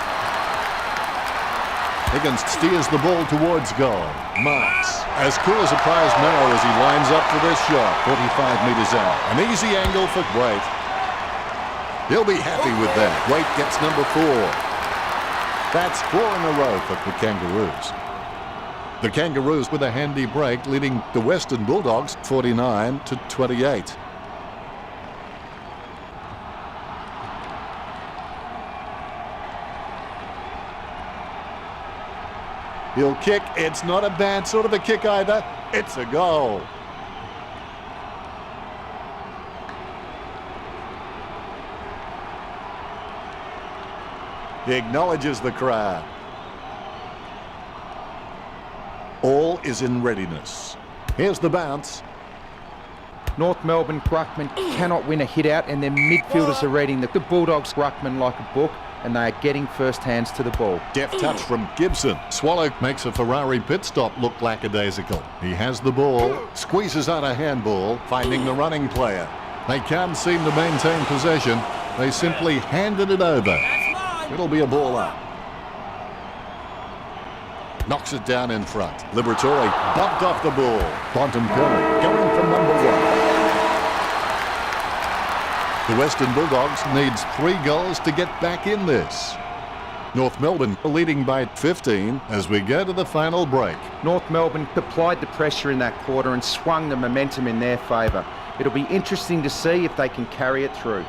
Higgins steers the ball towards goal. Marks. As cool as a prize marrow as he lines up for this shot. 45 metres out. An easy angle for Waite. He'll be happy with that. Waite gets number 4. That's 4 in a row for the Kangaroos. The Kangaroos with a handy break, leading the Western Bulldogs 49-28. He'll kick. It's not a bad sort of a kick either. It's a goal. He acknowledges the crowd. All is in readiness. Here's the bounce. North Melbourne ruckman cannot win a hit out, and their midfielders are reading the Bulldogs ruckman like a book, and they are getting first hands to the ball. Deft touch from Gibson. Swallow makes a Ferrari pit stop look lackadaisical. He has the ball, squeezes out a handball, finding the running player. They can't seem to maintain possession. They simply handed it over. It'll be a ball up. Knocks it down in front. Liberatore bumped off the ball. Bontempelli going for number 1. The Western Bulldogs needs 3 goals to get back in this. North Melbourne leading by 15 as we go to the final break. North Melbourne applied the pressure in that quarter and swung the momentum in their favour. It'll be interesting to see if they can carry it through.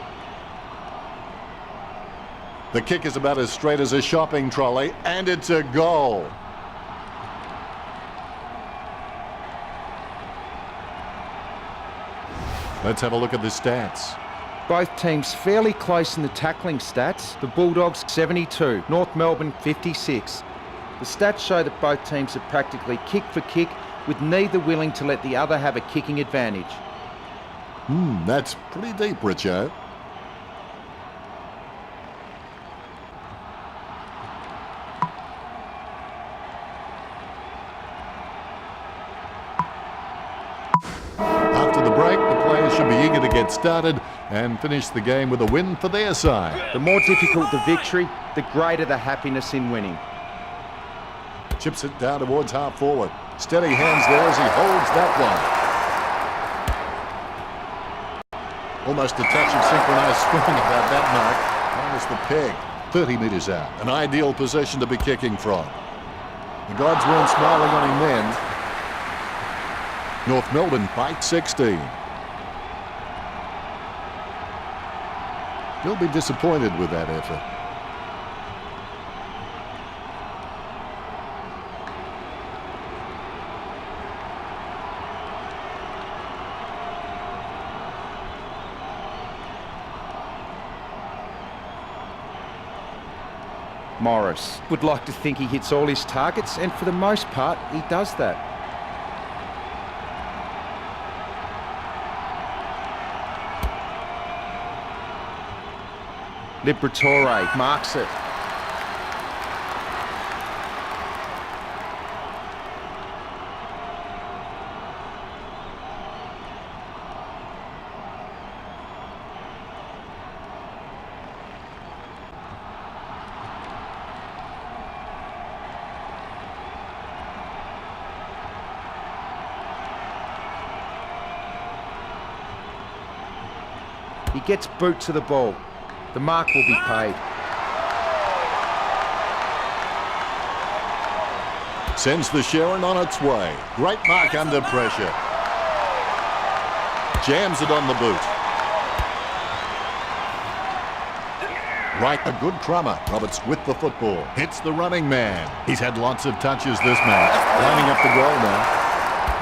The kick is about as straight as a shopping trolley, and it's a goal. Let's have a look at the stats. Both teams fairly close in the tackling stats. The Bulldogs 72, North Melbourne 56. The stats show that both teams are practically kick for kick, with neither willing to let the other have a kicking advantage. That's pretty deep, Richo. After the break, the players should be eager to get started and finish the game with a win for their side. The more difficult the victory, the greater the happiness in winning. Chips it down towards half forward. Steady hands there as he holds that one. Almost a touch of synchronized swimming about that mark. Minus the peg. 30 metres out. An ideal position to be kicking from. The gods weren't smiling on him then. North Melbourne by 16. He'll be disappointed with that effort. Morris would like to think he hits all his targets, and for the most part, he does that. Liberatore marks it. He gets boot to the ball. The mark will be paid. Sends the Sharon on its way. Great mark under pressure. Jams it on the boot. Right, a good crummer. Roberts with the football. Hits the running man. He's had lots of touches this match. Lining up the goal now.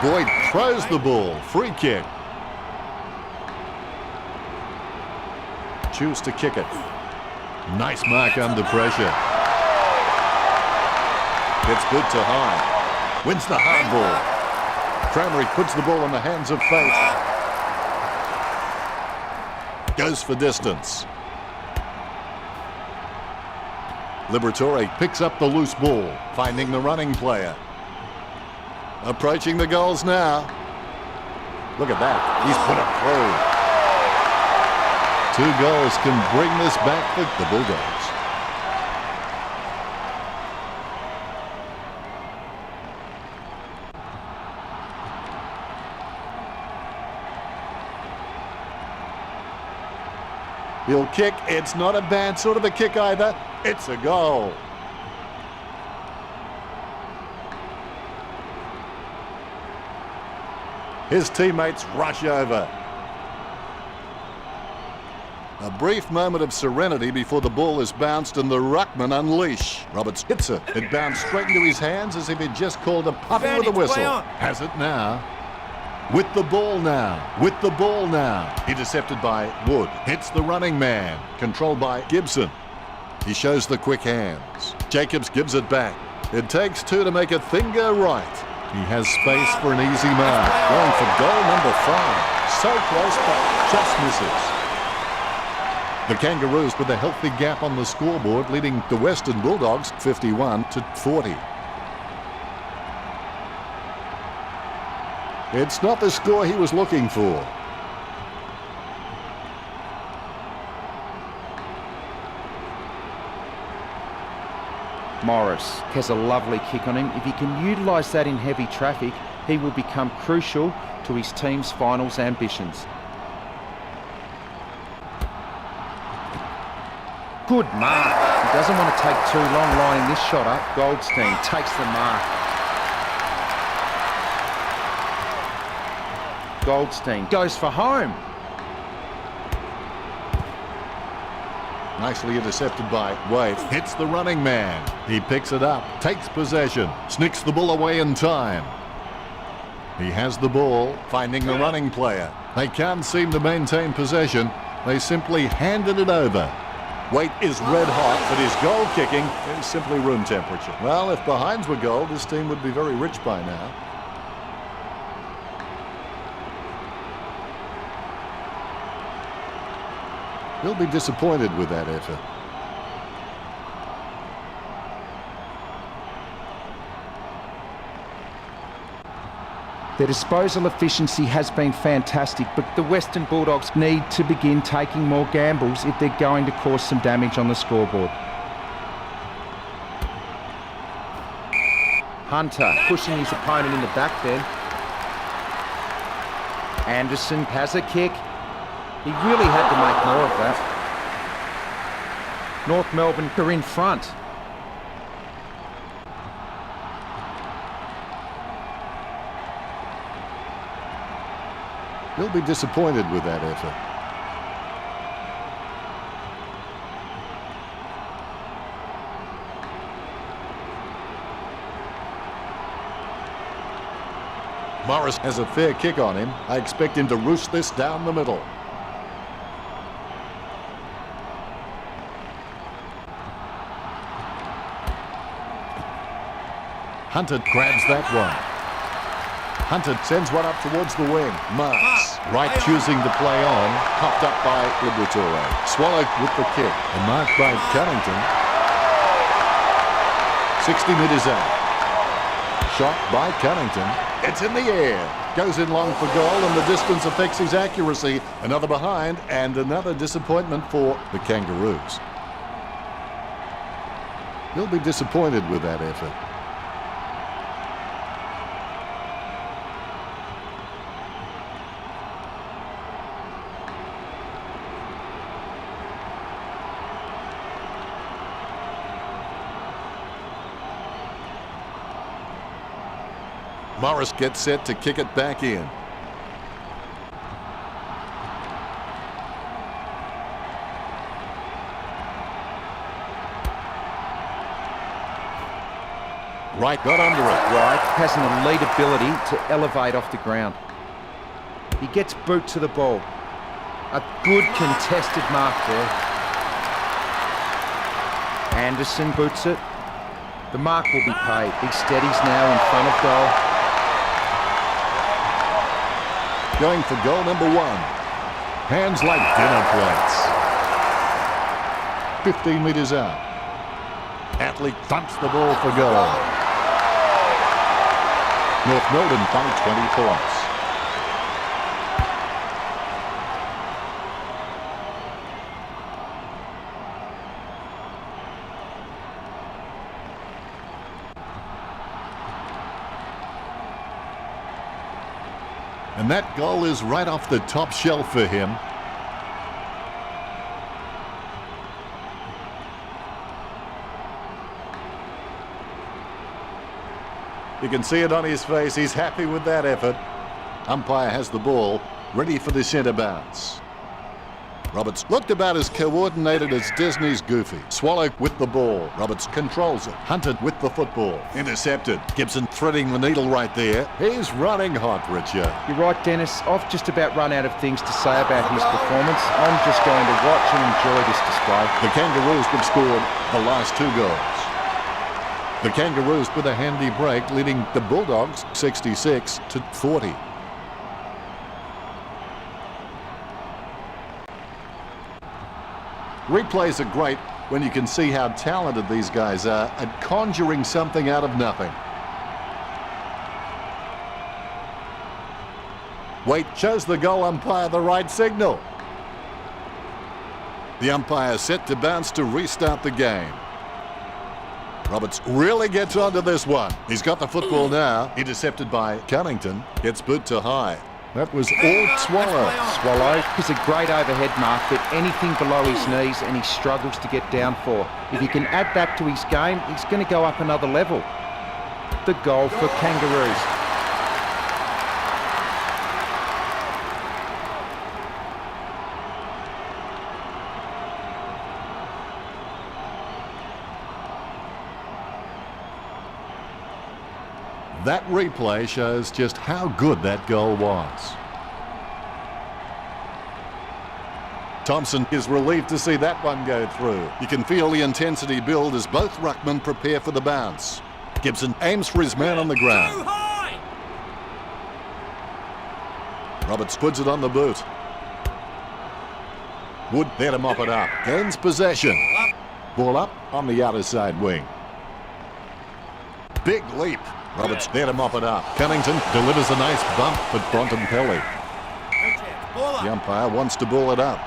Boyd throws the ball. Free kick. Choose to kick it. Nice mark under pressure. It's good to high. Wins the hard ball. Cranberry puts the ball in the hands of fate. Goes for distance. Liberatore picks up the loose ball, finding the running player. Approaching the goals now. Look at that. He's put it through. 2 goals can bring this back for the Bulldogs. He'll kick. It's not a bad sort of a kick either. It's a goal. His teammates rush over. A brief moment of serenity before the ball is bounced and the ruckman unleash. Roberts hits it. It bounced straight into his hands as if he'd just called a puppy with a whistle. Has it now. With the ball now. With the ball now. Intercepted by Wood. Hits the running man. Controlled by Gibson. He shows the quick hands. Jacobs gives it back. It takes 2 to make a thing go right. He has space for an easy mark. Going for goal number 5. So close, but just misses. The Kangaroos with a healthy gap on the scoreboard, leading the Western Bulldogs 51-40. It's not the score he was looking for. Morris has a lovely kick on him. If he can utilise that in heavy traffic, he will become crucial to his team's finals ambitions. Good mark. He doesn't want to take too long lining this shot up. Goldstein takes the mark. Goldstein goes for home. Nicely intercepted by Wade. Hits the running man. He picks it up, takes possession, snicks the ball away in time. He has the ball, finding the running player. They can't seem to maintain possession. They simply handed it over. Waite is red hot, but his goal kicking is simply room temperature. Well, if behinds were gold, this team would be very rich by now. He'll be disappointed with that effort. Their disposal efficiency has been fantastic, but the Western Bulldogs need to begin taking more gambles if they're going to cause some damage on the scoreboard. Hunter pushing his opponent in the back then. Anderson has a kick. He really had to make more of that. North Melbourne are in front. He'll be disappointed with that effort. Morris has a fair kick on him. I expect him to roost this down the middle. Hunter grabs that one. Hunter sends one up towards the wing. Marks. Wright choosing to play on. Popped up by Liberatore. Swallow with the kick. And marked by Cunnington. 60 metres out. Shot by Cunnington. It's in the air. Goes in long for goal, and the distance affects his accuracy. Another behind, and another disappointment for the Kangaroos. He'll be disappointed with that effort. Morris gets set to kick it back in. Wright got under it. Wright has an elite ability to elevate off the ground. He gets boot to the ball. A good contested mark there. Anderson boots it. The mark will be paid. He steadies now in front of goal. Going for goal number 1. Hands like dinner plates. 15 metres out. Athlete thumps the ball for goal. North Melbourne by 20 points. And that goal is right off the top shelf for him. You can see it on his face. He's happy with that effort. Umpire has the ball, ready for the centre bounce. Roberts looked about as coordinated as Disney's Goofy. Swallow with the ball. Roberts controls it. Hunted with the football. Intercepted. Gibson threading the needle right there. He's running hot, Richard. You're right, Dennis. I've just about run out of things to say about his performance. I'm just going to watch and enjoy this display. The Kangaroos have scored the last 2 goals. The Kangaroos with a handy break, leading the Bulldogs 66-40. Replays are great when you can see how talented these guys are at conjuring something out of nothing. Wait shows the goal umpire the right signal. The umpire set to bounce to restart the game. Roberts really gets onto this one. He's got the football now. Intercepted by Cunnington. Gets boot to high. That was all Swallow. Swallow is a great overhead mark, but anything below his knees and he struggles to get down for. If he can add that to his game, he's going to go up another level. The goal for Kangaroos. That replay shows just how good that goal was. Thompson is relieved to see that one go through. You can feel the intensity build as both ruckmen prepare for the bounce. Gibson aims for his man on the ground. Roberts puts it on the boot. Wood there to mop it up. Gains possession. Ball up on the outer side wing. Big leap. Roberts there to mop it up. Cunnington delivers a nice bump for Bontempelli. The umpire wants to ball it up.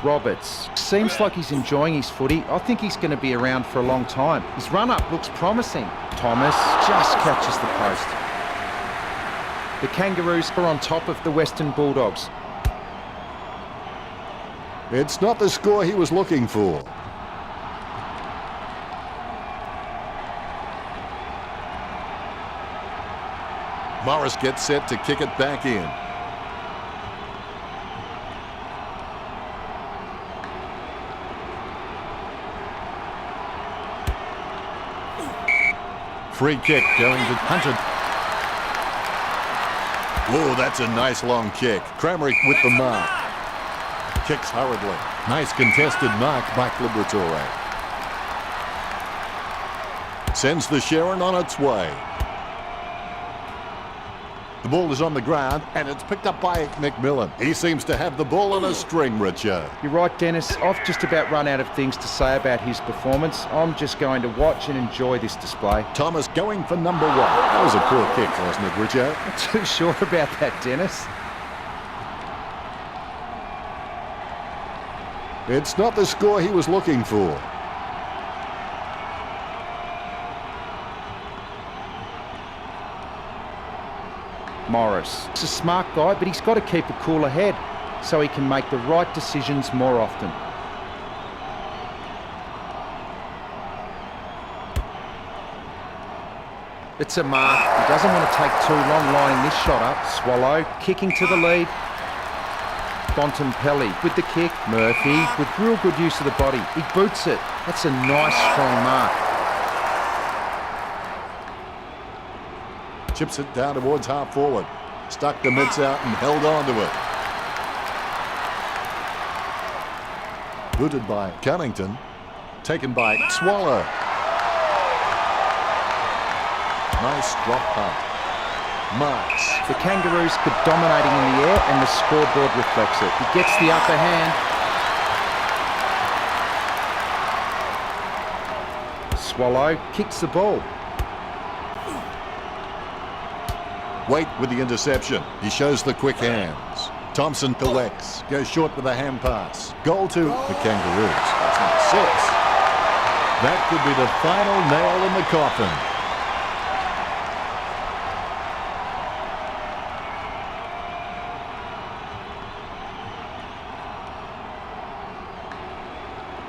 Roberts seems like he's enjoying his footy. I think he's going to be around for a long time. His run-up looks promising. Thomas just catches the post. The Kangaroos are on top of the Western Bulldogs. It's not the score he was looking for. Morris gets set to kick it back in. Free kick going to Hunter. Oh, that's a nice long kick. Cramerick with the mark. Kicks hurriedly. Nice contested mark by Liberatore. Sends the Sharon on its way. The ball is on the ground and it's picked up by McMillan. He seems to have the ball on a string, Richard. You're right, Dennis. I've just about run out of things to say about his performance. I'm just going to watch and enjoy this display. Thomas going for number 1. That was a poor kick, wasn't it, Richard? Not too sure about that, Dennis. It's not the score he was looking for. Morris. He's a smart guy, but he's got to keep a cooler head so he can make the right decisions more often. It's a mark. He doesn't want to take too long lining this shot up. Swallow kicking to the lead. Bontempelli with the kick. Murphy with real good use of the body. He boots it. That's a nice strong mark. Chips it down towards half forward. Stuck the mitts out and held on to it. Booted by Cunnington. Taken by Swallow. Nice drop punt. Marks. The Kangaroos are dominating in the air and the scoreboard reflects it. He gets the upper hand. Swallow kicks the ball. Wait with the interception. He shows the quick hands. Thompson collects. Goes short with a hand pass. Goal to the Kangaroos. That's number 6. That could be the final nail in the coffin.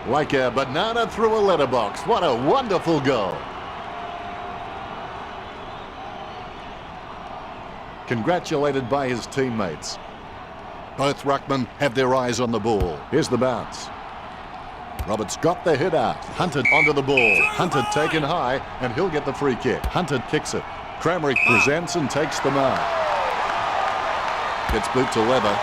Like a banana through a letterbox. What a wonderful goal. Congratulated by his teammates. Both ruckmen have their eyes on the ball. Here's the bounce. Roberts got the hit out. Hunter onto the ball. Hunter taken high, and he'll get the free kick. Hunter kicks it. Cramerick presents and takes the mark. Gets boot to leather.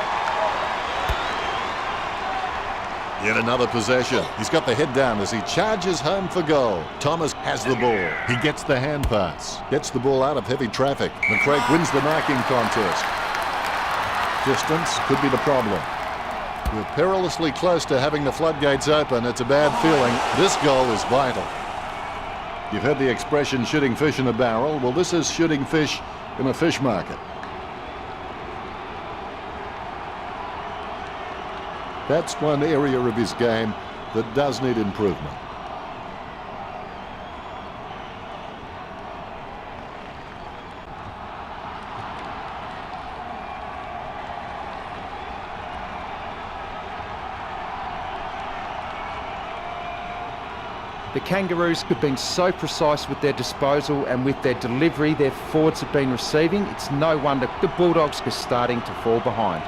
Yet another possession. He's got the head down as he charges home for goal. Thomas has the ball. He gets the hand pass. Gets the ball out of heavy traffic. McCrae wins the marking contest. Distance could be the problem. We're perilously close to having the floodgates open. It's a bad feeling. This goal is vital. You've heard the expression shooting fish in a barrel. Well, this is shooting fish in a fish market. That's one area of his game that does need improvement. The Kangaroos have been so precise with their disposal and with their delivery their forwards have been receiving. It's no wonder the Bulldogs are starting to fall behind.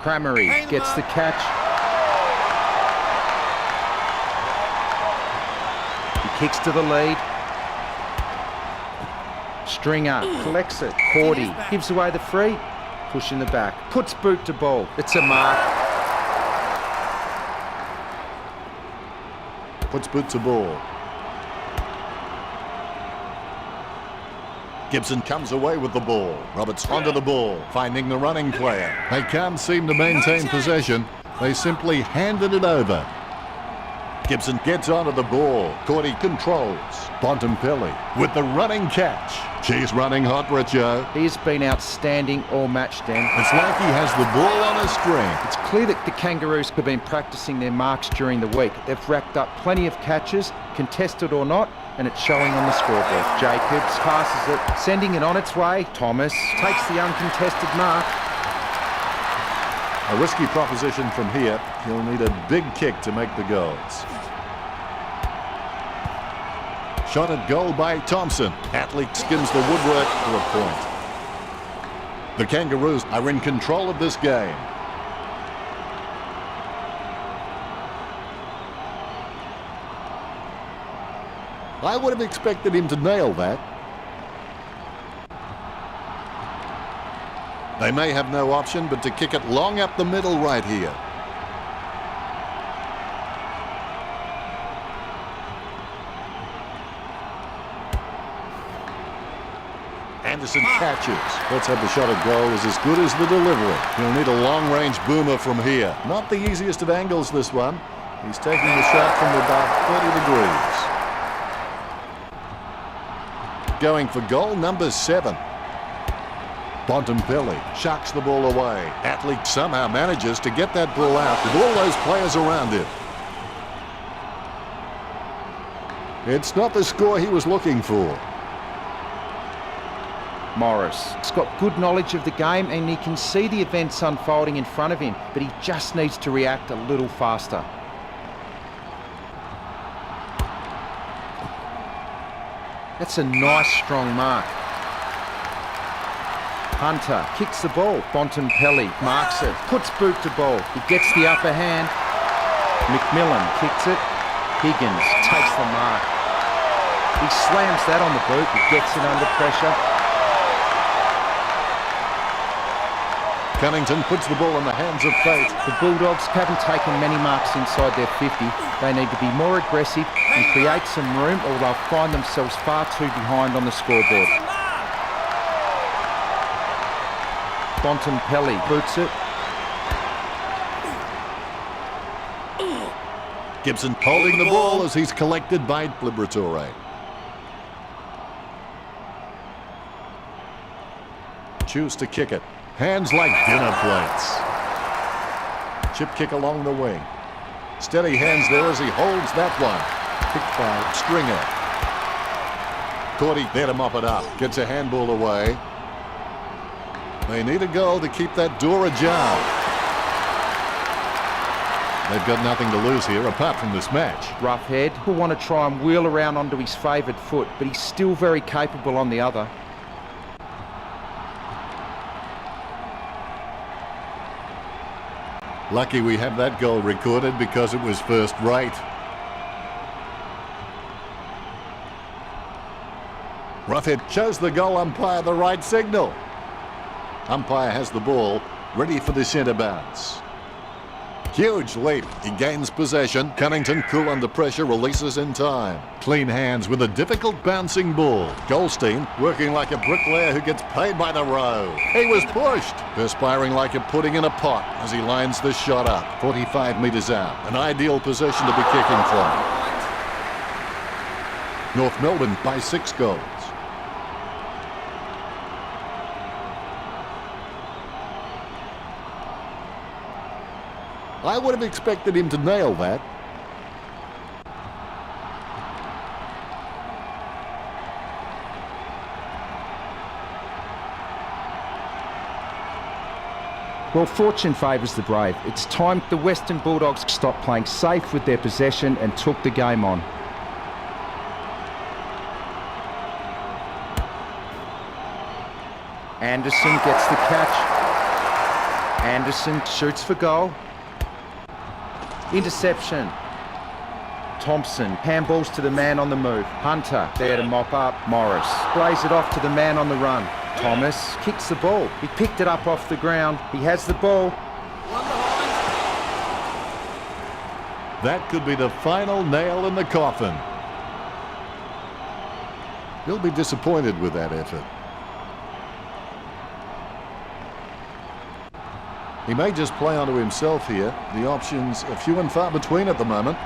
Cramerick gets the catch. He kicks to the lead. Stringer collects it. Cordy gives away the free. Push in the back. Puts boot to ball. It's a mark. Puts boot to ball. Gibson comes away with the ball. Roberts onto the ball, finding the running player. They can't seem to maintain possession. They simply handed it over. Gibson gets onto the ball. Cordy controls. Bontempelli with the running catch. She's running hot, Richo. He has been outstanding all match, Dan. It's like he has the ball on a string. It's clear that the Kangaroos have been practicing their marks during the week. They've racked up plenty of catches, contested or not, and it's showing on the scoreboard. Jacobs passes it, sending it on its way. Thomas takes the uncontested mark. A risky proposition from here. He'll need a big kick to make the goals. Shot at goal by Thompson. Athlete skims the woodwork for a point. The Kangaroos are in control of this game. I would have expected him to nail that. They may have no option but to kick it long up the middle right here. Anderson catches. Let's hope the shot at goal is as good as the delivery. He'll need a long-range boomer from here. Not the easiest of angles, this one. He's taking the shot from about 30 degrees. Going for goal number 7. Bontempelli shucks the ball away. Athlete somehow manages to get that ball out with all those players around him. It's not the score he was looking for. Morris has got good knowledge of the game and he can see the events unfolding in front of him, but he just needs to react a little faster. That's a nice strong mark. Hunter kicks the ball. Bontempelli marks it, puts boot to ball. He gets the upper hand. McMillan kicks it. Higgins takes the mark. He slams that on the boot. He gets it under pressure. Cunnington puts the ball in the hands of fate. The Bulldogs haven't taken many marks inside their 50. They need to be more aggressive and create some room or they'll find themselves far too behind on the scoreboard. Bontempelli boots it. Gibson holding the ball as he's collected by Liberatore. Choose to kick it. Hands like dinner plates. Chip kick along the wing. Steady hands there as he holds that one. Kicked by Stringer. Cordy there to mop it up. Gets a handball away. They need a goal to keep that door ajar. They've got nothing to lose here apart from this match. Rough head. He'll want to try and wheel around onto his favoured foot, but he's still very capable on the other. Lucky we have that goal recorded because it was first rate. Roughhead shows the goal umpire the right signal. Umpire has the ball, ready for the centre bounce. Huge leap. He gains possession. Cunnington, cool under pressure, releases in time. Clean hands with a difficult bouncing ball. Goldstein working like a bricklayer who gets paid by the row. He was pushed. Perspiring like a pudding in a pot as he lines the shot up. 45 metres out. An ideal position to be kicking from. North Melbourne by 6 goals. I would have expected him to nail that. Well, fortune favours the brave. It's time the Western Bulldogs stopped playing safe with their possession and took the game on. Anderson gets the catch. Anderson shoots for goal. Interception. Thompson handballs to the man on the move. Hunter there to mop up. Morris plays it off to the man on the run. Thomas kicks the ball. He picked it up off the ground. He has the ball. That could be the final nail in the coffin. He'll be disappointed with that effort. He may just play onto himself here. The options are few and far between at the moment.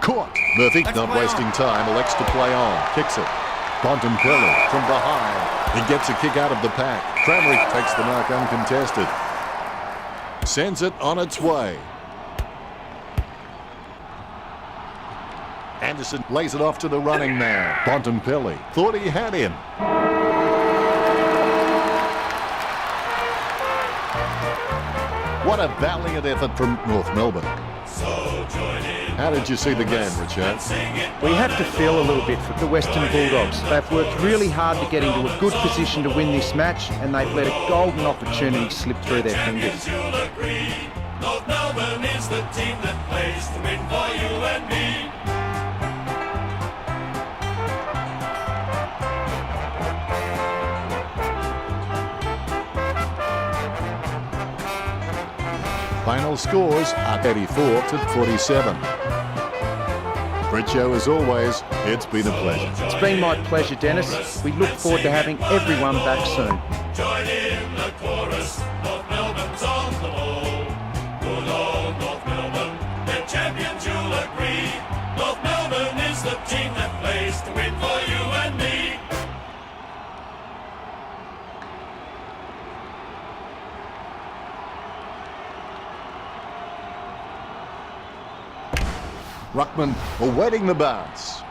Caught. Murphy, not wasting time, elects to play on. Kicks it. Bontempelli from behind. He gets a kick out of the pack. Cramerick takes the mark uncontested. Sends it on its way. Anderson lays it off to the running man. Bontempelli thought he had him. What a valiant effort from North Melbourne. How did you see the game, Richard? We have to feel a little bit for the Western Bulldogs. They've worked really hard to get into a good position to win this match, and they've let a golden opportunity slip through their fingers. North Melbourne is the team that plays to win for you and me. Final scores are 84-47. Britcho, as always, it's been a pleasure. It's been my pleasure, Dennis. We look forward to having everyone back soon. Join in the chorus. North Melbourne's on the ball. Good old North Melbourne, they're champions, you'll agree. North Melbourne is the team that plays to win for you and me. Ruckman awaiting the bounce.